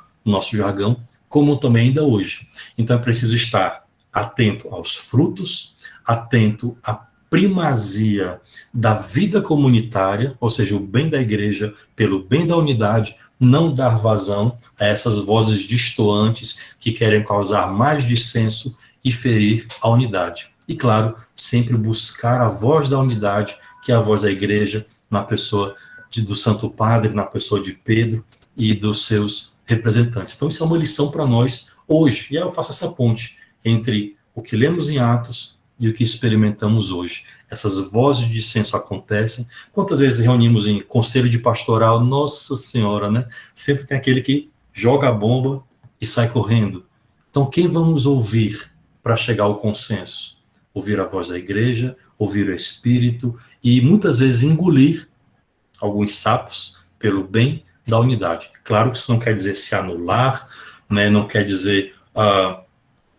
jargão, como também ainda hoje. Então, é preciso estar atento aos frutos, atento à primazia da vida comunitária, ou seja, o bem da igreja pelo bem da unidade, não dar vazão a essas vozes destoantes que querem causar mais dissenso e ferir a unidade. E, claro, sempre buscar a voz da unidade, que é a voz da igreja, na pessoa do Santo Padre, na pessoa de Pedro e dos seus representantes. Então, isso é uma lição para nós hoje. E aí eu faço essa ponte entre o que lemos em Atos e o que experimentamos hoje. Essas vozes de dissenso acontecem. Quantas vezes reunimos em conselho de pastoral? Nossa Senhora, né? Sempre tem aquele que joga a bomba e sai correndo. Então, quem vamos ouvir para chegar ao consenso? Ouvir a voz da igreja, ouvir o Espírito e muitas vezes engolir alguns sapos pelo bem da unidade. Claro que isso não quer dizer se anular, né? Não quer dizer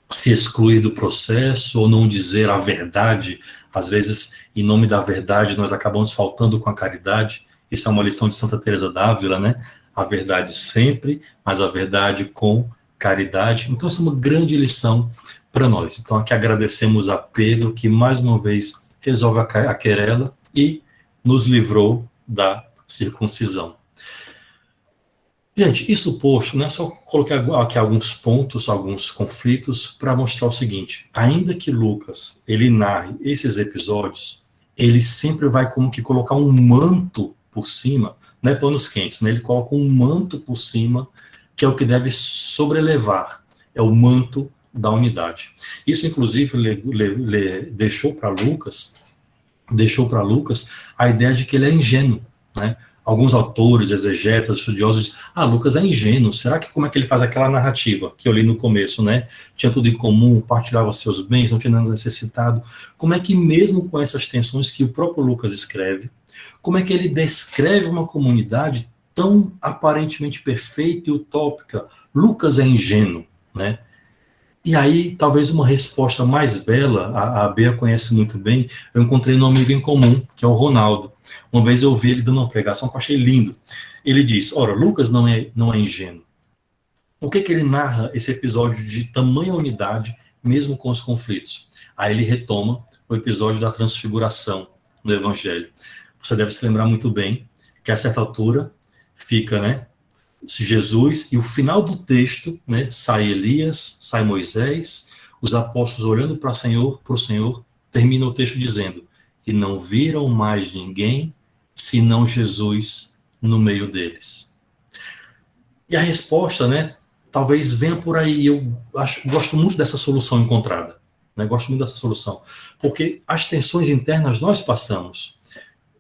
se excluir do processo ou não dizer a verdade. Às vezes, em nome da verdade, nós acabamos faltando com a caridade. Isso é uma lição de Santa Teresa d'Ávila, né? A verdade sempre, mas a verdade com caridade. Então, essa é uma grande lição para nós. Então, aqui agradecemos a Pedro, que mais uma vez resolve a querela e nos livrou da circuncisão. Gente, isso posto, né, só coloquei aqui alguns pontos, alguns conflitos, para mostrar o seguinte: ainda que Lucas ele narre esses episódios, ele sempre vai como que colocar um manto por cima, não é panos quentes, né, ele coloca um manto por cima, que é o que deve sobrelevar, é o manto da unidade. Isso, inclusive, deixou para Lucas a ideia de que ele é ingênuo, né? Alguns autores, exegetas, estudiosos dizem, Lucas é ingênuo, será que como é que ele faz aquela narrativa que eu li no começo, né? Tinha tudo em comum, partilhava seus bens, não tinha nada necessitado. Como é que mesmo com essas tensões que o próprio Lucas escreve, como é que ele descreve uma comunidade tão aparentemente perfeita e utópica? Lucas é ingênuo, né? E aí, talvez uma resposta mais bela, a Bea conhece muito bem, eu encontrei num amigo em comum, que é o Ronaldo. Uma vez eu ouvi ele dando uma pregação que eu achei lindo. Ele diz, Lucas não é ingênuo. Por que ele narra esse episódio de tamanha unidade, mesmo com os conflitos? Aí ele retoma o episódio da transfiguração no Evangelho. Você deve se lembrar muito bem que a certa altura fica, né, Jesus, e o final do texto, né, sai Elias, sai Moisés, os apóstolos olhando para o Senhor, termina o texto dizendo, e não viram mais ninguém, senão Jesus no meio deles. E a resposta, né, talvez venha por aí. Eu gosto muito dessa solução encontrada, né, gosto muito dessa solução, porque as tensões internas nós passamos.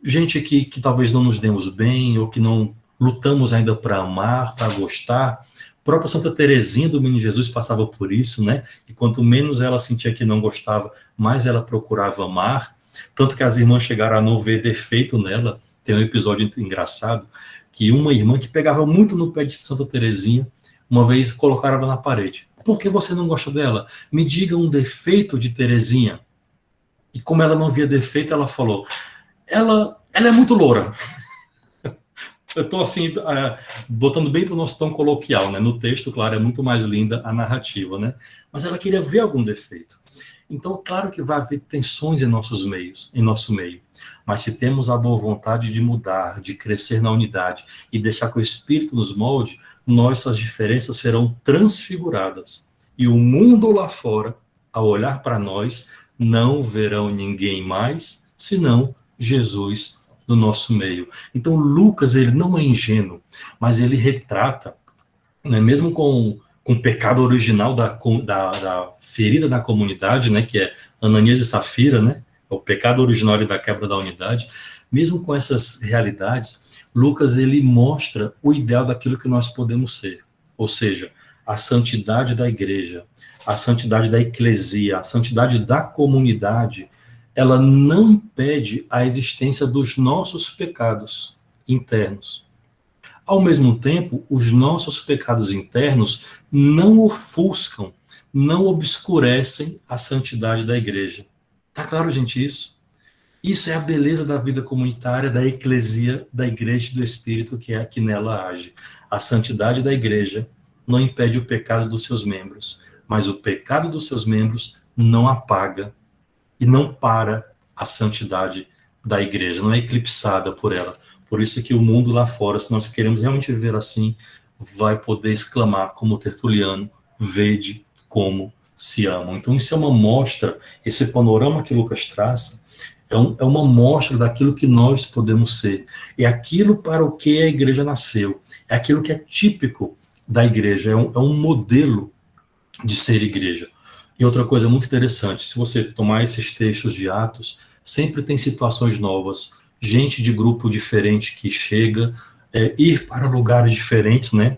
Gente que talvez não nos demos bem, ou que não lutamos ainda para amar, para gostar. A própria Santa Teresinha do Menino Jesus passava por isso, né? E quanto menos ela sentia que não gostava, mais ela procurava amar. Tanto que as irmãs chegaram a não ver defeito nela. Tem um episódio engraçado, que uma irmã que pegava muito no pé de Santa Teresinha, uma vez colocaram ela na parede. Por que você não gosta dela? Me diga um defeito de Teresinha. E como ela não via defeito, ela falou, ela é muito loura. Eu estou assim, botando bem para o nosso tom coloquial, né? No texto, claro, é muito mais linda a narrativa, né? Mas ela queria ver algum defeito. Então, claro que vai haver tensões em nosso meio. Mas se temos a boa vontade de mudar, de crescer na unidade e deixar que o Espírito nos molde, nossas diferenças serão transfiguradas. E o mundo lá fora, ao olhar para nós, não verão ninguém mais, senão Jesus no nosso meio. Então, Lucas, ele não é ingênuo, mas ele retrata, né, mesmo com o pecado original da ferida na comunidade, né, que é Ananias e Safira, né, o pecado originário da quebra da unidade, mesmo com essas realidades, Lucas, ele mostra o ideal daquilo que nós podemos ser, ou seja, a santidade da igreja, a santidade da eclesia, a santidade da comunidade, ela não impede a existência dos nossos pecados internos. Ao mesmo tempo, os nossos pecados internos não ofuscam, não obscurecem a santidade da igreja. Tá claro, gente, isso? Isso é a beleza da vida comunitária, da eclesia, da igreja e do Espírito que nela age. A santidade da igreja não impede o pecado dos seus membros, mas o pecado dos seus membros não apaga e não para a santidade da igreja, não é eclipsada por ela. Por isso que o mundo lá fora, se nós queremos realmente viver assim, vai poder exclamar como Tertuliano, vede como se amam. Então isso é uma mostra, esse panorama que Lucas traça, é uma mostra daquilo que nós podemos ser. É aquilo para o que a igreja nasceu. É aquilo que é típico da igreja. É um modelo de ser igreja. E outra coisa muito interessante, se você tomar esses textos de Atos, sempre tem situações novas, gente de grupo diferente que chega, ir para lugares diferentes, né?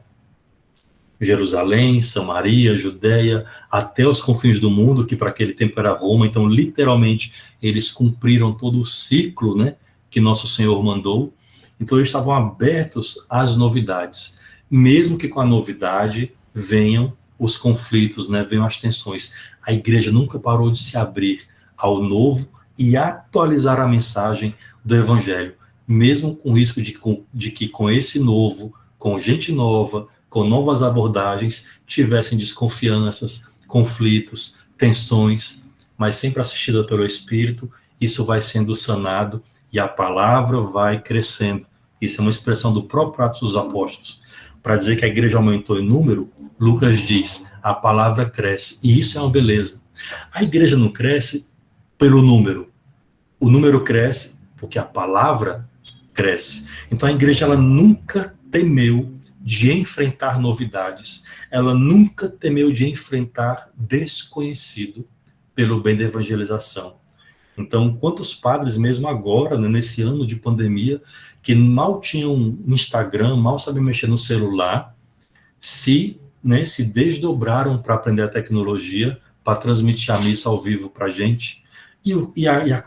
Jerusalém, Samaria, Judéia, até os confins do mundo, que para aquele tempo era Roma, então literalmente eles cumpriram todo o ciclo, né, que nosso Senhor mandou, então eles estavam abertos às novidades, mesmo que com a novidade venham os conflitos, né, venham as tensões. A igreja nunca parou de se abrir ao novo e atualizar a mensagem do Evangelho, mesmo com o risco de que com esse novo, com gente nova, com novas abordagens, tivessem desconfianças, conflitos, tensões, mas sempre assistida pelo Espírito, isso vai sendo sanado e a palavra vai crescendo. Isso é uma expressão do próprio Atos dos Apóstolos. Para dizer que a igreja aumentou em número, Lucas diz, a palavra cresce, e isso é uma beleza. A igreja não cresce pelo número, o número cresce porque a palavra cresce. Então a igreja ela nunca temeu de enfrentar novidades, ela nunca temeu de enfrentar desconhecido pelo bem da evangelização. Então, quantos padres, mesmo agora, né, nesse ano de pandemia, que mal tinham Instagram, mal sabem mexer no celular, se desdobraram para aprender a tecnologia, para transmitir a missa ao vivo para a gente,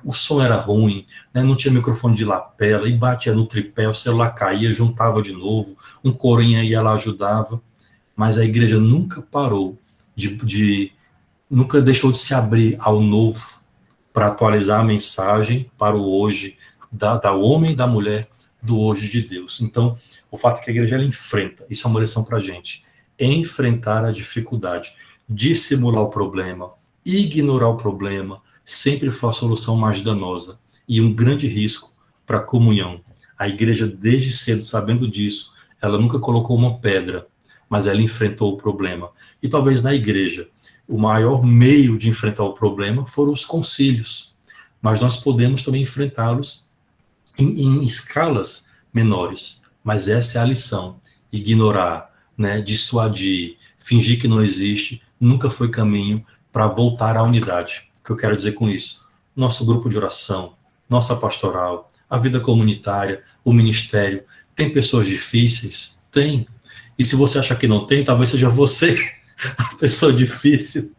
o som era ruim, né? Não tinha microfone de lapela, e batia no tripé, o celular caía, juntava de novo, um corinha ia lá, ajudava, mas a igreja nunca parou, nunca deixou de se abrir ao novo, para atualizar a mensagem para o hoje, da homem e da mulher, do hoje de Deus. Então, o fato é que a igreja ela enfrenta, isso é uma lição para a gente, enfrentar a dificuldade, dissimular o problema, ignorar o problema, sempre foi a solução mais danosa e um grande risco para a comunhão. A igreja, desde cedo, sabendo disso, ela nunca colocou uma pedra, mas ela enfrentou o problema. E talvez na igreja, o maior meio de enfrentar o problema foram os concílios, mas nós podemos também enfrentá-los em escalas menores. Mas essa é a lição. Ignorar, né, dissuadir, fingir que não existe, nunca foi caminho para voltar à unidade. O que eu quero dizer com isso? Nosso grupo de oração, nossa pastoral, a vida comunitária, o ministério, tem pessoas difíceis? Tem. E se você achar que não tem, talvez seja você a pessoa difícil.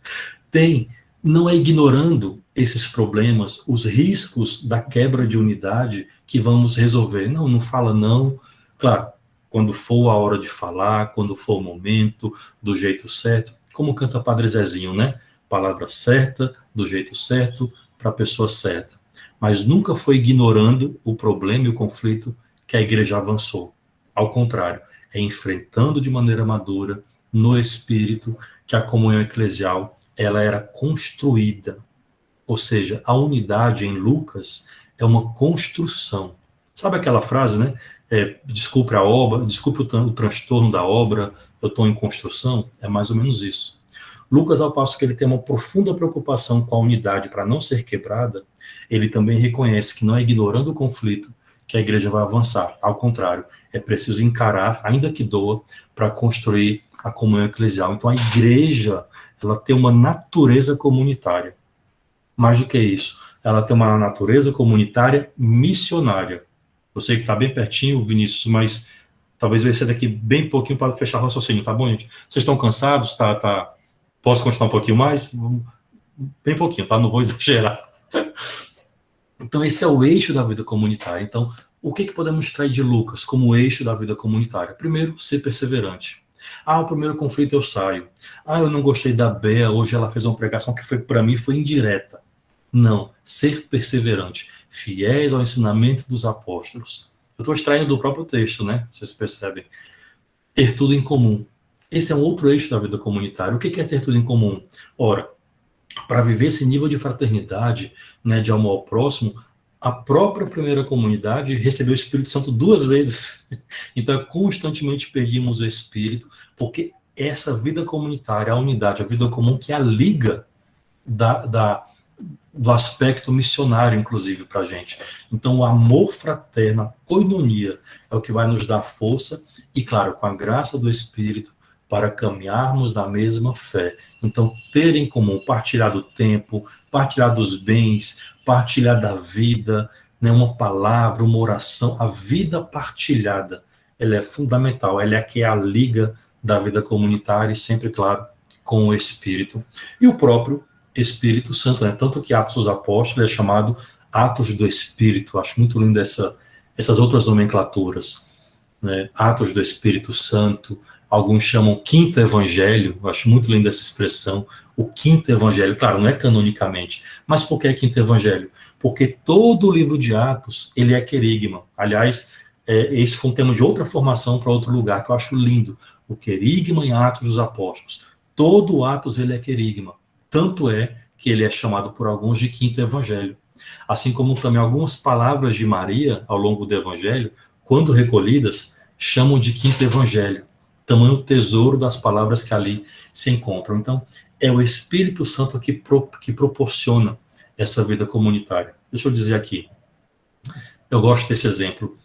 Tem. Não é ignorando esses problemas, os riscos da quebra de unidade que vamos resolver. Não fala não. Claro, quando for a hora de falar, quando for o momento, do jeito certo, como canta Padre Zezinho, né? Palavra certa, do jeito certo, para a pessoa certa. Mas nunca foi ignorando o problema e o conflito que a igreja avançou. Ao contrário, é enfrentando de maneira madura, no espírito, que a comunhão eclesial ela era construída. Ou seja, a unidade em Lucas é uma construção. Sabe aquela frase, né? Desculpe a obra, desculpe o transtorno da obra, eu estou em construção? É mais ou menos isso. Lucas, ao passo que ele tem uma profunda preocupação com a unidade para não ser quebrada, ele também reconhece que não é ignorando o conflito que a igreja vai avançar. Ao contrário, é preciso encarar, ainda que doa, para construir a comunhão eclesial. Então a igreja, ela tem uma natureza comunitária. Mais do que isso, ela tem uma natureza comunitária missionária. Eu sei que está bem pertinho, Vinícius, mas talvez eu ia ser daqui bem pouquinho para fechar o raciocínio, tá bom, gente? Vocês estão cansados? Posso continuar um pouquinho mais? Bem pouquinho, tá? Não vou exagerar. Então, esse é o eixo da vida comunitária. Então, o que podemos extrair de Lucas como eixo da vida comunitária? Primeiro, ser perseverante. O primeiro conflito eu saio. Eu não gostei da Bea, hoje ela fez uma pregação que para mim foi indireta. Não, ser perseverante, fiéis ao ensinamento dos apóstolos. Eu estou extraindo do próprio texto, né? Vocês percebem. Ter tudo em comum. Esse é um outro eixo da vida comunitária. O que é ter tudo em comum? Ora, para viver esse nível de fraternidade, né, de amor ao próximo, a própria primeira comunidade recebeu o Espírito Santo 2 vezes. Então, constantemente pedimos o Espírito, porque essa vida comunitária, a unidade, a vida comum, que é a liga do aspecto missionário, inclusive, para a gente. Então, o amor fraterno, a koinonia, é o que vai nos dar força e, claro, com a graça do Espírito, para caminharmos na mesma fé. Então, ter em comum, partilhar do tempo, partilhar dos bens, partilhar da vida, né, uma palavra, uma oração, a vida partilhada, ela é fundamental, ela é que é a liga da vida comunitária e sempre, claro, com o Espírito. E o próprio Espírito Santo, né? Tanto que Atos dos Apóstolos é chamado Atos do Espírito. Acho muito lindo essas outras nomenclaturas, né? Atos do Espírito Santo, alguns chamam quinto evangelho. Eu acho muito linda essa expressão, o quinto evangelho. Claro, não é canonicamente, mas por que quinto evangelho? Porque todo o livro de Atos, ele é querigma. Aliás, esse foi um tema de outra formação para outro lugar, que eu acho lindo. O querigma em Atos dos Apóstolos. Todo Atos, ele é querigma. Tanto é que ele é chamado por alguns de quinto evangelho. Assim como também algumas palavras de Maria, ao longo do evangelho, quando recolhidas, chamam de quinto evangelho. Tamanho tesouro das palavras que ali se encontram. Então, é o Espírito Santo que proporciona essa vida comunitária. Deixa eu dizer aqui, eu gosto desse exemplo.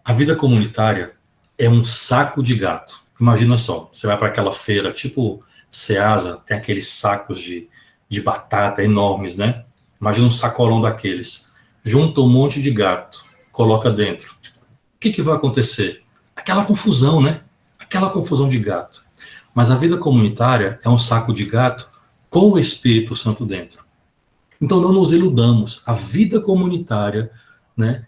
A vida comunitária é um saco de gato. Imagina só, você vai para aquela feira, tipo Ceasa, tem aqueles sacos de batata enormes, né? Imagina um sacolão daqueles. Junta um monte de gato, coloca dentro. O que vai acontecer? Aquela confusão, né? Aquela confusão de gato. Mas a vida comunitária é um saco de gato com o Espírito Santo dentro. Então não nos iludamos. A vida comunitária, né,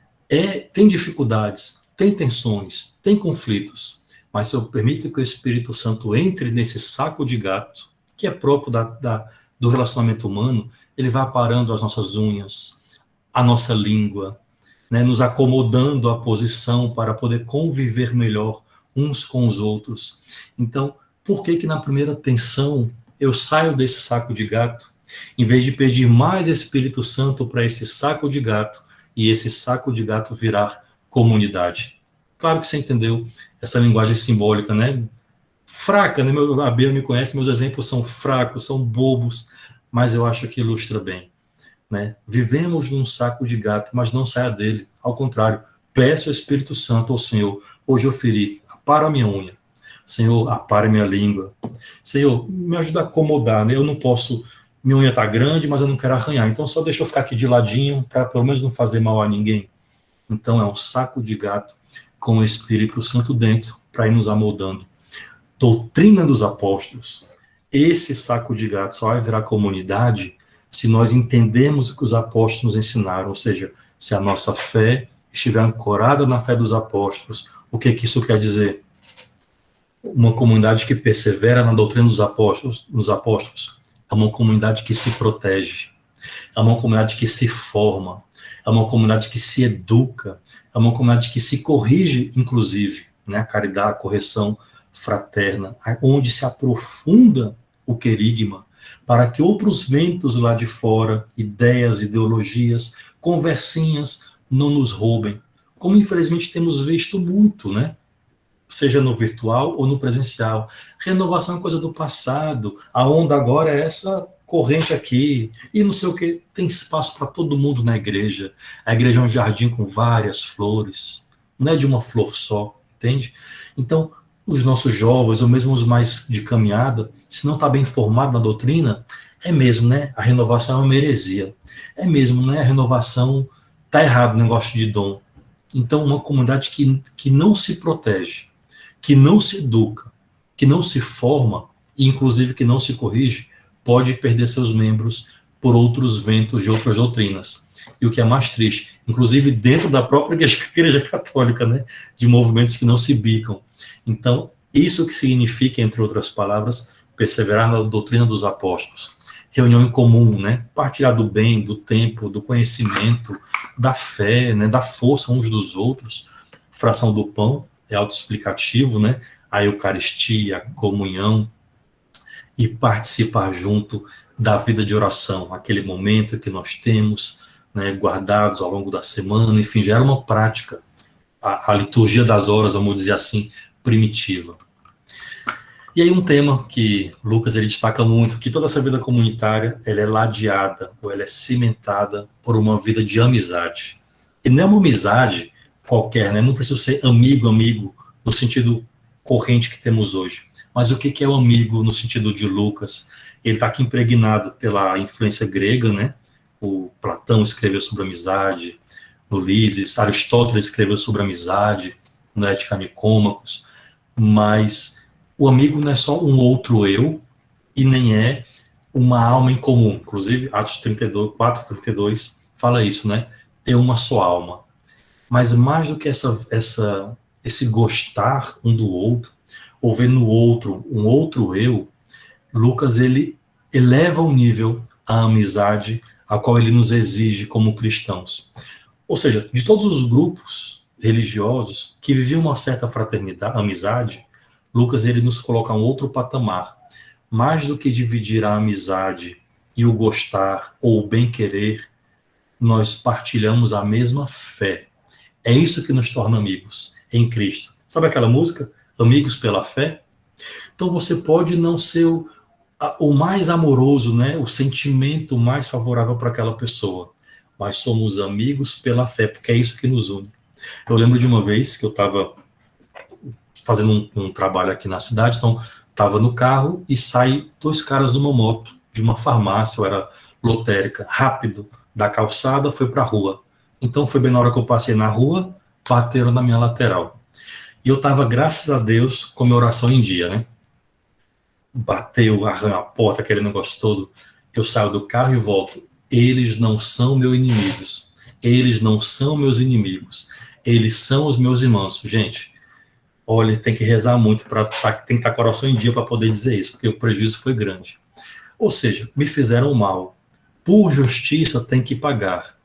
tem dificuldades, tem tensões, tem conflitos. Mas se eu permito que o Espírito Santo entre nesse saco de gato, que é próprio do relacionamento humano, ele vai aparando as nossas unhas, a nossa língua, né, nos acomodando à posição para poder conviver melhor uns com os outros. Então, por que na primeira tensão eu saio desse saco de gato, em vez de pedir mais Espírito Santo para esse saco de gato, e esse saco de gato virar comunidade? Claro que você entendeu essa linguagem simbólica, né? Fraca, né? A Bia me conhece, meus exemplos são fracos, são bobos, mas eu acho que ilustra bem, né? Vivemos num saco de gato, mas não saia dele. Ao contrário, peço ao Espírito Santo ao Senhor. Hoje eu feri, apara a minha unha. Senhor, apara a minha língua. Senhor, me ajuda a acomodar, né? Eu não posso, minha unha está grande, mas eu não quero arranhar. Então só deixa eu ficar aqui de ladinho, para pelo menos não fazer mal a ninguém. Então é um saco de gato com o Espírito Santo dentro, para ir nos amoldando. Doutrina dos apóstolos. Esse saco de gato só vai virar comunidade se nós entendemos o que os apóstolos nos ensinaram, ou seja, se a nossa fé estiver ancorada na fé dos apóstolos. O que isso quer dizer? Uma comunidade que persevera na doutrina dos apóstolos, é uma comunidade que se protege, é uma comunidade que se forma, é uma comunidade que se educa, é uma comunidade que se corrige, inclusive, né? A caridade, a correção fraterna, onde se aprofunda o querigma, para que outros ventos lá de fora, ideias, ideologias, conversinhas, não nos roubem. Como infelizmente temos visto muito, né? Seja no virtual ou no presencial. Renovação é coisa do passado, a onda agora é essa corrente aqui, e não sei o que, tem espaço para todo mundo na igreja. A igreja é um jardim com várias flores, não é de uma flor só, entende? Então, os nossos jovens, ou mesmo os mais de caminhada, se não está bem formado na doutrina, é mesmo, né? A renovação é uma heresia. É mesmo, né? A renovação está errado, o negócio de dom. Então, uma comunidade que não se protege, que não se educa, que não se forma, e inclusive que não se corrige, pode perder seus membros por outros ventos de outras doutrinas. E o que é mais triste, inclusive dentro da própria igreja católica, né, de movimentos que não se bicam. Então, isso que significa, entre outras palavras, perseverar na doutrina dos apóstolos. Reunião em comum, né, partilhar do bem, do tempo, do conhecimento, da fé, né, da força uns dos outros. Fração do pão é autoexplicativo, né, a Eucaristia, a comunhão, e participar junto da vida de oração, aquele momento que nós temos, né, guardados ao longo da semana, enfim, já era uma prática, a liturgia das horas, vamos dizer assim, primitiva. E aí um tema que Lucas ele destaca muito, que toda essa vida comunitária, ela é ladeada, ou ela é cimentada por uma vida de amizade. E não é uma amizade qualquer, né? Não precisa ser amigo, no sentido corrente que temos hoje. Mas o que é o amigo no sentido de Lucas? Ele está aqui impregnado pela influência grega, né? O Platão escreveu sobre amizade, Ulisses, Aristóteles escreveu sobre amizade, no Ética Nicômacos, mas o amigo não é só um outro eu e nem é uma alma em comum. Inclusive, Atos 32, 4:32 fala isso, né? Ter uma só alma. Mas mais do que esse gostar um do outro, ou ver no outro um outro eu, Lucas ele eleva o nível à amizade a qual ele nos exige como cristãos. Ou seja, de todos os grupos religiosos que viviam uma certa fraternidade, amizade, Lucas ele nos coloca um outro patamar. Mais do que dividir a amizade e o gostar ou o bem-querer, nós partilhamos a mesma fé. É isso que nos torna amigos em Cristo. Sabe aquela música? Amigos pela fé? Então você pode não ser o mais amoroso, né? O sentimento mais favorável para aquela pessoa, mas somos amigos pela fé, porque é isso que nos une. Eu lembro de uma vez que eu estava fazendo um trabalho aqui na cidade, então estava no carro e saí 2 caras numa moto, de uma farmácia, ou era lotérica, rápido, da calçada, foi para a rua. Então foi bem na hora que eu passei na rua, bateram na minha lateral. E eu estava, graças a Deus, com a minha oração em dia, né? Bateu, arranhou a porta, aquele negócio todo. Eu saio do carro e volto. Eles não são meus inimigos. Eles não são meus inimigos. Eles são os meus irmãos. Gente, olha, tem que rezar muito, tem que estar com a oração em dia para poder dizer isso, porque o prejuízo foi grande. Ou seja, me fizeram mal. Por justiça tem que pagar.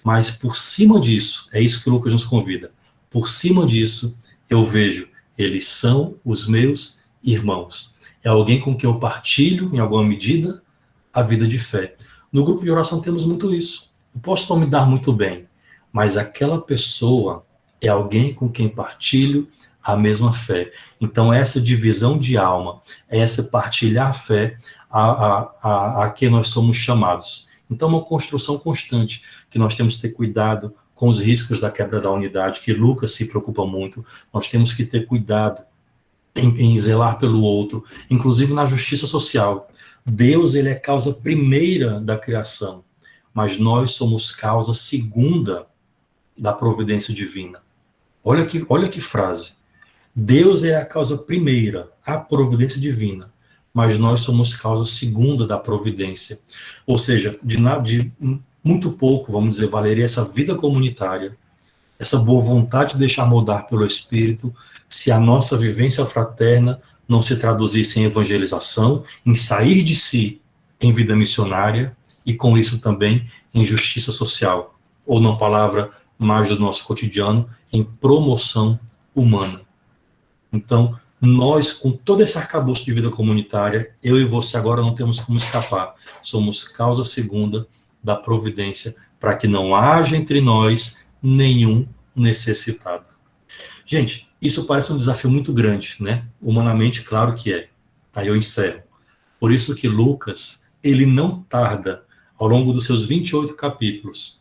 Mas por cima disso, é isso que o Lucas nos convida. Por cima disso, eu vejo, eles são os meus irmãos. É alguém com quem eu partilho, em alguma medida, a vida de fé. No grupo de oração temos muito isso. Eu posso não me dar muito bem, mas aquela pessoa é alguém com quem partilho a mesma fé. Então, essa divisão de alma, essa partilhar a fé a que nós somos chamados. Então, uma construção constante, que nós temos que ter cuidado com os riscos da quebra da unidade, que Lucas se preocupa muito. Nós temos que ter cuidado em zelar pelo outro, inclusive na justiça social. Deus ele é causa primeira da criação, mas nós somos causa segunda da providência divina. Olha que frase. Deus é a causa primeira, a providência divina, mas nós somos causa segunda da providência. Ou seja, de muito pouco, vamos dizer, valeria essa vida comunitária, essa boa vontade de deixar moldar pelo Espírito, se a nossa vivência fraterna não se traduzisse em evangelização, em sair de si em vida missionária e com isso também em justiça social, ou numa palavra mais do nosso cotidiano, em promoção humana. Então, nós, com todo esse arcabouço de vida comunitária, eu e você agora não temos como escapar. Somos causa segunda da providência para que não haja entre nós nenhum necessitado. Gente, isso parece um desafio muito grande, né? Humanamente, claro que é. Aí eu encerro. Por isso que Lucas, ele não tarda, ao longo dos seus 28 capítulos,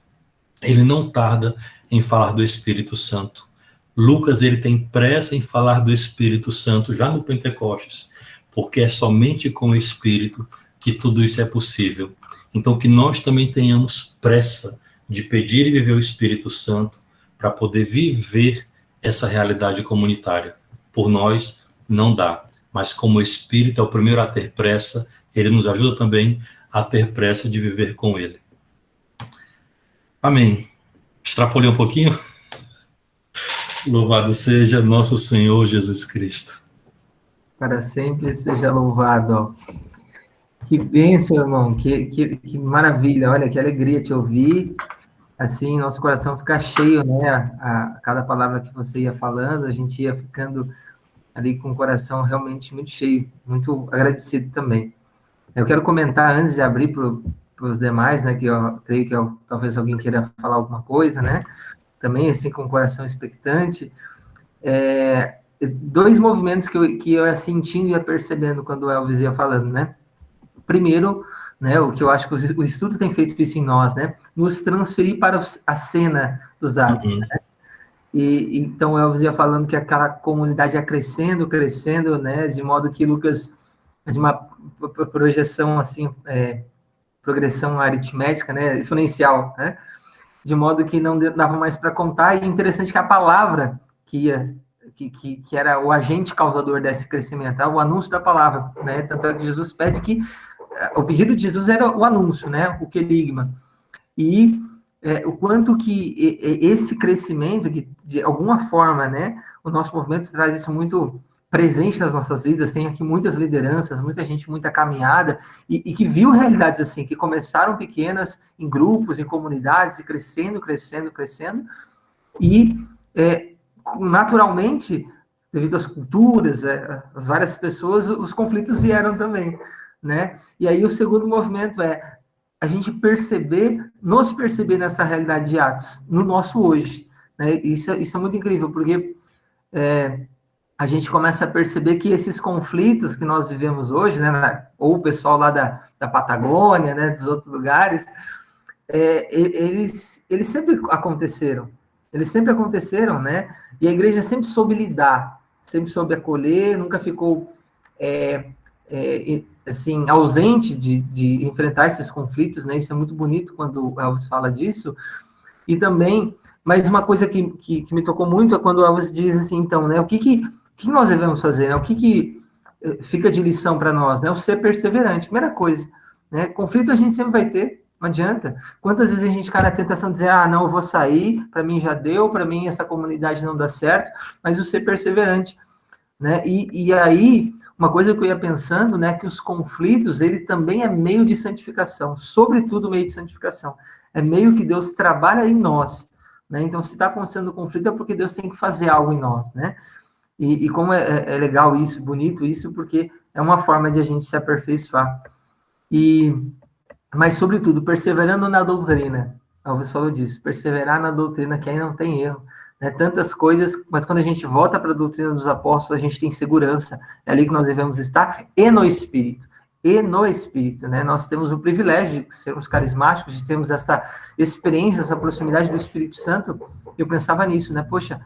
ele não tarda em falar do Espírito Santo. Lucas, ele tem pressa em falar do Espírito Santo já no Pentecostes, porque é somente com o Espírito que tudo isso é possível. Então, que nós também tenhamos pressa de pedir e viver o Espírito Santo para poder viver essa realidade comunitária. Por nós, não dá. Mas como o Espírito é o primeiro a ter pressa, ele nos ajuda também a ter pressa de viver com ele. Amém. Extrapolei um pouquinho? Louvado seja nosso Senhor Jesus Cristo. Para sempre seja louvado. Ó. Que bênção, irmão. Que maravilha. Olha, que alegria te ouvir. Assim, nosso coração fica cheio, né? A cada palavra que você ia falando, a gente ia ficando ali com o coração realmente muito cheio, muito agradecido também. Eu quero comentar, antes de abrir para os demais, né? Que eu creio que talvez alguém queira falar alguma coisa, né? Também, assim, com o coração expectante. Dois movimentos que eu ia sentindo e ia percebendo quando o Elvis ia falando, né? Primeiro, né, o que eu acho que o estudo tem feito isso em nós, né? Nos transferir para a cena dos atos, Uhum. né? E então o Elvis ia falando que aquela comunidade ia crescendo, crescendo, né? De modo que Lucas, de uma projeção assim, progressão aritmética, né? Exponencial, né? De modo que não dava mais para contar. E interessante que a palavra que era o agente causador desse crescimento, o anúncio da palavra, né? Tanto é que Jesus pede que o pedido de Jesus era o anúncio, né? O querigma. E o quanto que esse crescimento, que de alguma forma, né? O nosso movimento traz isso muito presente nas nossas vidas, tem aqui muitas lideranças, muita gente, muita caminhada, e que viu realidades assim, que começaram pequenas, em grupos, em comunidades, e crescendo, crescendo, crescendo, e naturalmente, devido às culturas, às várias pessoas, os conflitos vieram também, né? E aí o segundo movimento é a gente nos perceber nessa realidade de Atos, no nosso hoje, né? Isso é muito incrível, porque a gente começa a perceber que esses conflitos que nós vivemos hoje, né, ou o pessoal lá da Patagônia, né, dos outros lugares, eles sempre aconteceram. Eles sempre aconteceram, né? E a igreja sempre soube lidar, sempre soube acolher, nunca ficou assim, ausente de enfrentar esses conflitos, né? Isso é muito bonito quando o Elvis fala disso. E também, mas uma coisa que me tocou muito é quando o Elvis diz assim, então, né? O que nós devemos fazer, né? O que fica de lição para nós, né? O ser perseverante, primeira coisa, né? Conflito a gente sempre vai ter, não adianta. Quantas vezes a gente cai na tentação de dizer, não, eu vou sair, para mim já deu, para mim essa comunidade não dá certo, mas o ser perseverante, né? E aí, uma coisa que eu ia pensando, né, que os conflitos, ele também é meio de santificação, sobretudo meio de santificação. É meio que Deus trabalha em nós, né? Então, se está acontecendo conflito, é porque Deus tem que fazer algo em nós, né? E como é legal isso, bonito isso, porque é uma forma de a gente se aperfeiçoar. Mas, sobretudo, perseverando na doutrina. Alves falou disso, perseverar na doutrina, que aí não tem erro. Né? Tantas coisas, mas quando a gente volta para a doutrina dos apóstolos, a gente tem segurança. É ali que nós devemos estar, e no Espírito. E no Espírito, né? Nós temos o privilégio de sermos carismáticos, de termos essa experiência, essa proximidade do Espírito Santo. Eu pensava nisso, né? Poxa,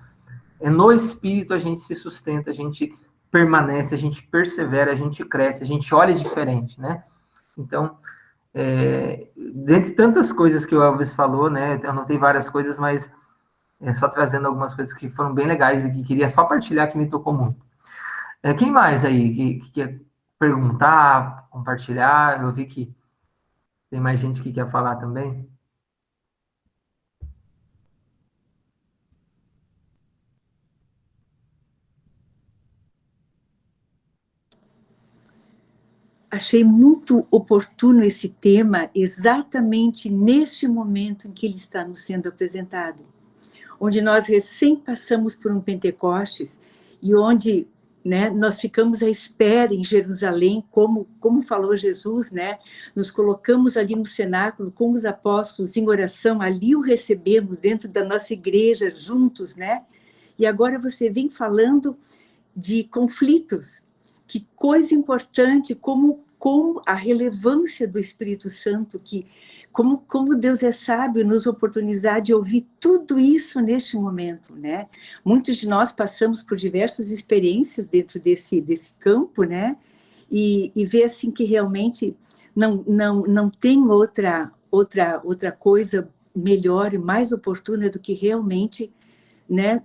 no Espírito a gente se sustenta, a gente permanece, a gente persevera, a gente cresce, a gente olha diferente, né? Então, dentre tantas coisas que o Elvis falou, né? Eu anotei várias coisas, mas só trazendo algumas coisas que foram bem legais e que queria só partilhar, que me tocou muito. Quem mais aí que quer perguntar, compartilhar? Eu vi que tem mais gente que quer falar também. Achei muito oportuno esse tema exatamente neste momento em que ele está nos sendo apresentado, onde nós recém passamos por um Pentecostes e onde, né, nós ficamos à espera em Jerusalém, como falou Jesus, né, nos colocamos ali no cenáculo com os apóstolos em oração, ali o recebemos dentro da nossa igreja juntos, né, e agora você vem falando de conflitos. Que coisa importante, como a relevância do Espírito Santo, como Deus é sábio nos oportunizar de ouvir tudo isso neste momento, né? Muitos de nós passamos por diversas experiências dentro desse campo, né? E ver assim que realmente não tem outra coisa melhor e mais oportuna do que realmente, né,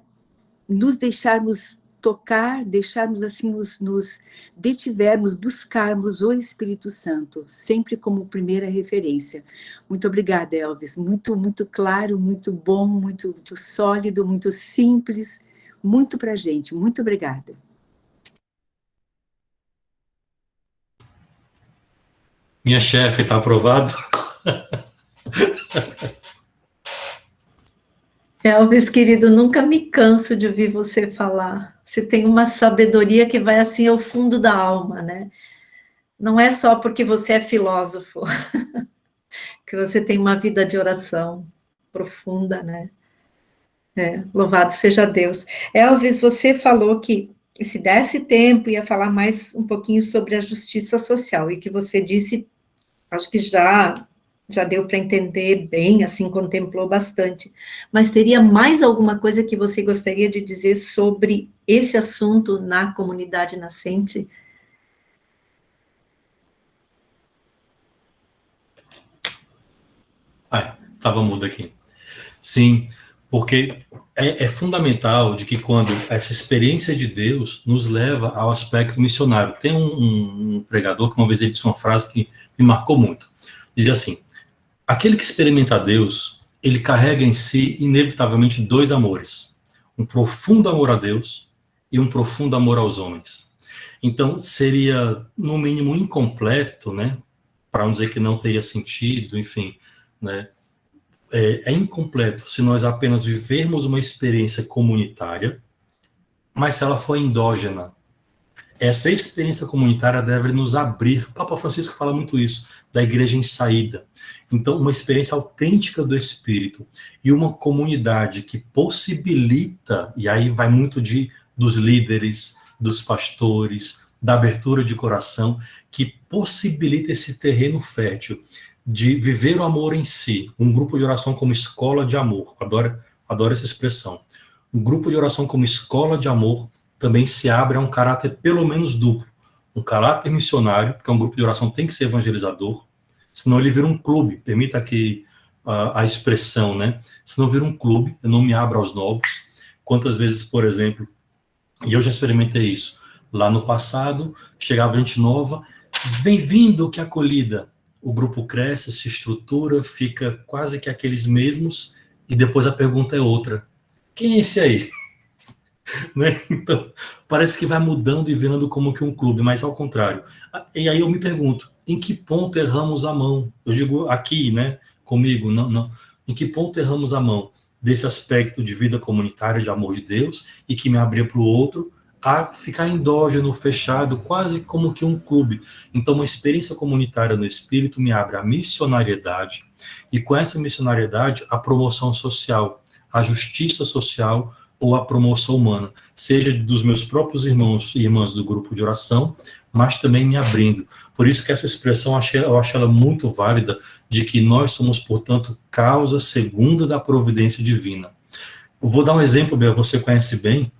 nos deixarmos tocar, deixarmos assim, nos detivermos, buscarmos o Espírito Santo, sempre como primeira referência. Muito obrigada, Elvis. Muito, muito claro, muito bom, muito, muito sólido, muito simples, muito para a gente. Muito obrigada. Minha chefe, está aprovado? Elvis, querido, nunca me canso de ouvir você falar. Você tem uma sabedoria que vai assim ao fundo da alma, né? Não é só porque você é filósofo, que você tem uma vida de oração profunda, né? Louvado seja Deus. Elvis, você falou que se desse tempo ia falar mais um pouquinho sobre a justiça social, e que você disse, acho que já deu para entender bem, assim, contemplou bastante. Mas teria mais alguma coisa que você gostaria de dizer sobre esse assunto na comunidade nascente? Estava mudo aqui. Sim, porque é fundamental de que quando essa experiência de Deus nos leva ao aspecto missionário. Tem um pregador que uma vez ele disse uma frase que me marcou muito. Dizia assim: aquele que experimenta Deus, ele carrega em si, inevitavelmente, dois amores. Um profundo amor a Deus e um profundo amor aos homens. Então, seria, no mínimo, incompleto, né? Para não dizer que não teria sentido, enfim, né? É incompleto se nós apenas vivermos uma experiência comunitária, mas se ela for endógena. Essa experiência comunitária deve nos abrir. O Papa Francisco fala muito isso, da igreja em saída. Então, uma experiência autêntica do Espírito e uma comunidade que possibilita, e aí vai muito dos líderes, dos pastores, da abertura de coração, que possibilita esse terreno fértil de viver o amor em si. Um grupo de oração como escola de amor. Adoro essa expressão. Um grupo de oração como escola de amor também se abre a um caráter pelo menos duplo. Um caráter missionário, porque um grupo de oração tem que ser evangelizador, senão ele vira um clube, permita aqui a expressão, né? Senão vira um clube, eu não me abro aos novos. Quantas vezes, por exemplo, e eu já experimentei isso, lá no passado, chegava gente nova, bem-vindo, que acolhida. O grupo cresce, se estrutura, fica quase que aqueles mesmos, e depois a pergunta é outra. Quem é esse aí? Né? Então, parece que vai mudando e virando como que um clube, mas ao contrário. E aí eu me pergunto, em que ponto erramos a mão? Eu digo aqui, né, comigo, não. Em que ponto erramos a mão desse aspecto de vida comunitária, de amor de Deus, e que me abria para o outro, a ficar endógeno, fechado, quase como que um clube. Então, uma experiência comunitária no Espírito me abre a missionariedade, e com essa missionariedade, a promoção social, a justiça social, ou a promoção humana, seja dos meus próprios irmãos e irmãs do grupo de oração, mas também me abrindo. Por isso que essa expressão eu acho ela muito válida, de que nós somos, portanto, causa segunda da providência divina. Eu vou dar um exemplo, Bia, você conhece bem,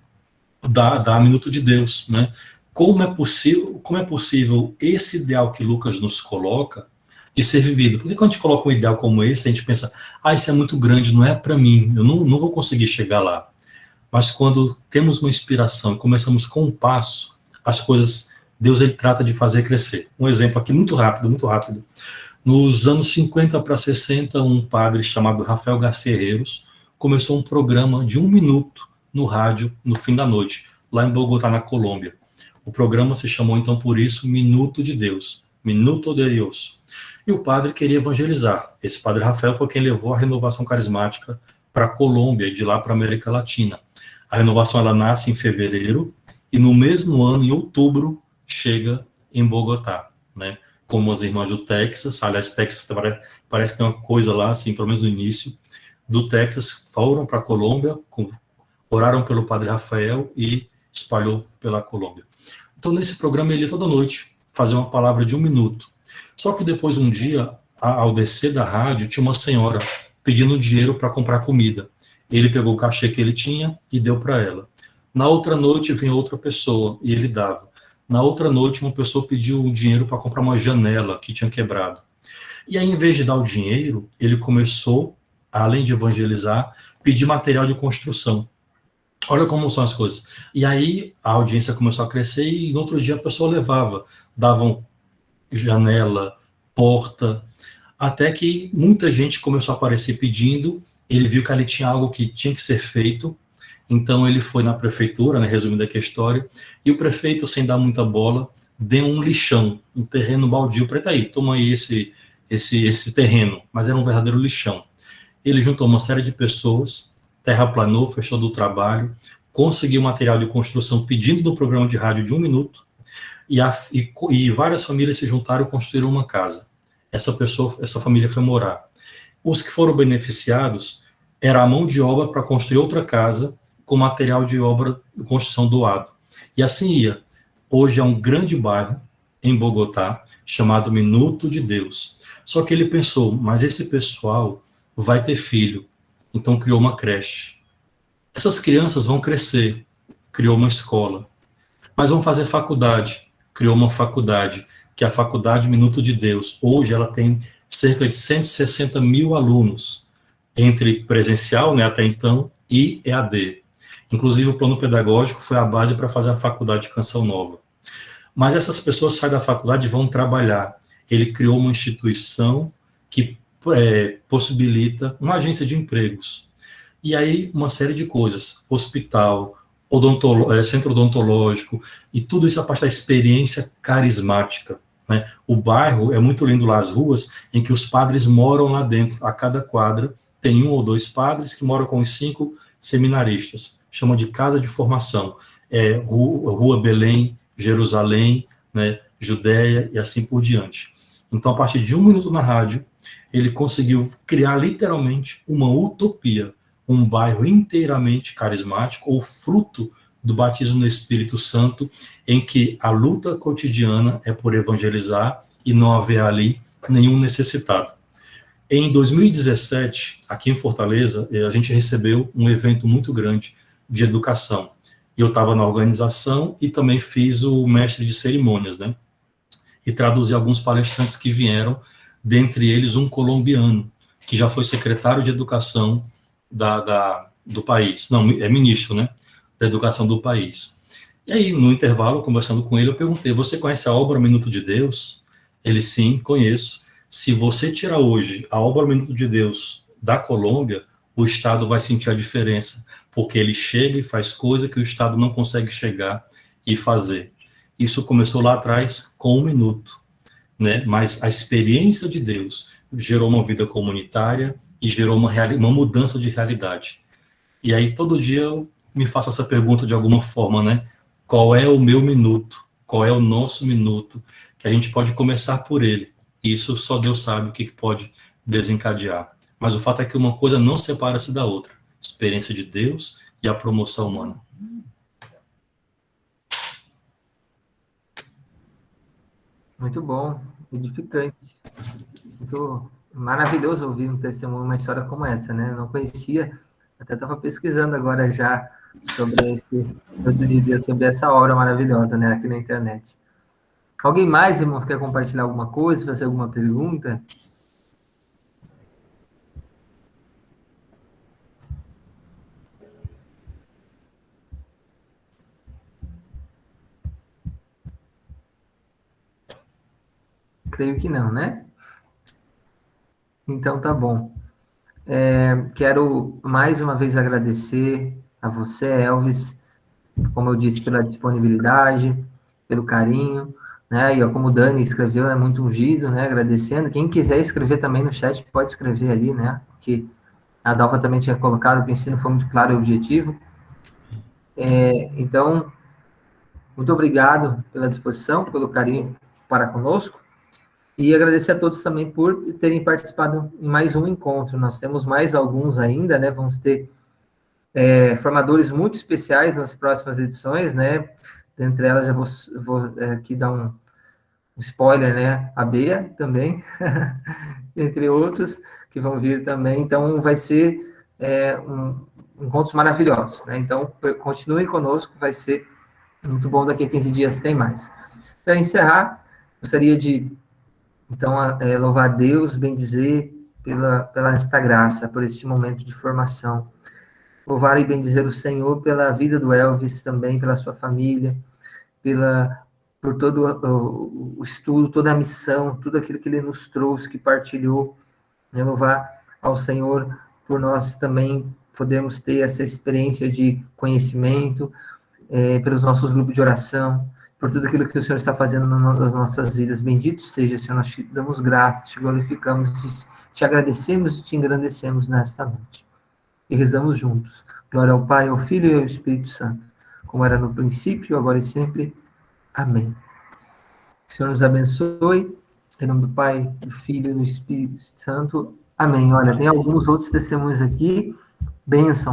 da Minuto de Deus, né? Como é possível esse ideal que Lucas nos coloca de ser vivido? Porque quando a gente coloca um ideal como esse, a gente pensa, isso é muito grande, não é para mim, eu não vou conseguir chegar lá. Mas quando temos uma inspiração e começamos com um passo, as coisas, Deus ele trata de fazer crescer. Um exemplo aqui muito rápido, muito rápido. Nos anos 50 para 60, um padre chamado Rafael Garcia Herreros começou um programa de 1 minuto no rádio no fim da noite, lá em Bogotá, na Colômbia. O programa se chamou então por isso Minuto de Deus, Minuto de Deus. E o padre queria evangelizar. Esse padre Rafael foi quem levou a renovação carismática para a Colômbia e de lá para a América Latina. A renovação ela nasce em fevereiro e no mesmo ano, em outubro, chega em Bogotá, né? Como as irmãs do Texas, aliás, Texas parece que tem uma coisa lá, assim, pelo menos no início, do Texas, foram para a Colômbia, oraram pelo padre Rafael e espalhou pela Colômbia. Então, nesse programa, ele ia toda noite fazer uma palavra de 1 minuto. Só que depois, um dia, ao descer da rádio, tinha uma senhora pedindo dinheiro para comprar comida. Ele pegou o cachê que ele tinha e deu para ela. Na outra noite, vinha outra pessoa e ele dava. Na outra noite, uma pessoa pediu o dinheiro para comprar uma janela que tinha quebrado. E aí, em vez de dar o dinheiro, ele começou, além de evangelizar, pedir material de construção. Olha como são as coisas. E aí a audiência começou a crescer e no outro dia a pessoa levava, davam janela, porta, até que muita gente começou a aparecer pedindo, ele viu que ali tinha algo que tinha que ser feito, então ele foi na prefeitura, né, resumindo aqui a história, e o prefeito, sem dar muita bola, deu um lixão, um terreno baldio para Itaí, toma aí esse terreno, mas era um verdadeiro lixão. Ele juntou uma série de pessoas, terraplanou, fechou do trabalho, conseguiu material de construção pedindo no programa de rádio de 1 minuto, e várias famílias se juntaram e construíram uma casa. Essa família foi morar. Os que foram beneficiados era a mão de obra para construir outra casa com material de obra de construção doado. E assim ia. Hoje é um grande bairro em Bogotá chamado Minuto de Deus. Só que ele pensou, mas esse pessoal vai ter filho, então criou uma creche. Essas crianças vão crescer, criou uma escola. Mas vão fazer faculdade, criou uma faculdade, que é a Faculdade Minuto de Deus. Hoje ela tem cerca de 160 mil alunos, entre presencial, né, até então, e EAD. Inclusive o plano pedagógico foi a base para fazer a faculdade de Canção Nova. Mas essas pessoas saem da faculdade e vão trabalhar. Ele criou uma instituição que possibilita uma agência de empregos. E aí uma série de coisas, hospital, centro odontológico, e tudo isso a parte da experiência carismática, né? O bairro é muito lindo lá, as ruas, em que os padres moram lá dentro, a cada quadra tem 1 ou 2 padres que moram com os 5 seminaristas, chama de casa de formação, Rua Belém, Jerusalém, né, Judéia e assim por diante. Então, a partir de 1 minuto na rádio, ele conseguiu criar literalmente uma utopia, um bairro inteiramente carismático, ou fruto do batismo no Espírito Santo, em que a luta cotidiana é por evangelizar e não haver ali nenhum necessitado. Em 2017, aqui em Fortaleza, a gente recebeu um evento muito grande de educação. Eu estava na organização e também fiz o mestre de cerimônias, né? E traduzi alguns palestrantes que vieram, dentre eles um colombiano, que já foi secretário de educação do país, não, é ministro, né, da educação do país. E aí, no intervalo, conversando com ele, eu perguntei, você conhece a obra Minuto de Deus? Ele, sim, conheço. Se você tirar hoje a obra Minuto de Deus da Colômbia, o Estado vai sentir a diferença, porque ele chega e faz coisa que o Estado não consegue chegar e fazer. Isso começou lá atrás com 1 minuto, né? Mas a experiência de Deus gerou uma vida comunitária e gerou uma mudança de realidade. E aí todo dia eu me faço essa pergunta de alguma forma, né? Qual é o meu minuto? Qual é o nosso minuto? Que a gente pode começar por ele. Isso só Deus sabe o que pode desencadear. Mas o fato é que uma coisa não separa-se da outra. Experiência de Deus e a promoção humana. Muito bom, edificante. Muito maravilhoso ouvir um testemunho, uma história como essa, né? Eu não conhecia, até estava pesquisando agora já sobre esse Minuto de Deus, sobre essa obra maravilhosa, né? Aqui na internet. Alguém mais, irmãos, quer compartilhar alguma coisa, fazer alguma pergunta? Creio que não, né? Então tá bom. Quero mais uma vez agradecer a você, Elvis, como eu disse, pela disponibilidade, pelo carinho, né? E ó, como o Dani escreveu, é muito ungido, né? Agradecendo. Quem quiser escrever também no chat, pode escrever ali, né? Porque a Dalva também tinha colocado que o ensino foi muito claro e objetivo. Então, muito obrigado pela disposição, pelo carinho para conosco. E agradecer a todos também por terem participado em mais um encontro. Nós temos mais alguns ainda, né? Vamos ter formadores muito especiais nas próximas edições, né? Dentre elas, já vou aqui dar um spoiler, né? A Bea também, entre outros, que vão vir também. Então, vai ser encontros maravilhosos, né? Então, continuem conosco, vai ser muito bom. Daqui a 15 dias tem mais. Para encerrar, gostaria de então, louvar a Deus, bendizer pela esta graça, por este momento de formação. louvar e bendizer o Senhor pela vida do Elvis também, pela sua família, por todo o estudo, toda a missão, tudo aquilo que ele nos trouxe, que partilhou. Louvar ao Senhor por nós também podermos ter essa experiência de conhecimento, pelos nossos grupos de oração, por tudo aquilo que o Senhor está fazendo nas nossas vidas. Bendito seja, Senhor, nós te damos graças, te glorificamos, te agradecemos e te engrandecemos nesta noite. E rezamos juntos. Glória ao Pai, ao Filho e ao Espírito Santo, como era no princípio, agora e sempre. Amém. Que o Senhor nos abençoe. Em nome do Pai, do Filho e do Espírito Santo. Amém. Olha, tem alguns outros testemunhos aqui. Bênção.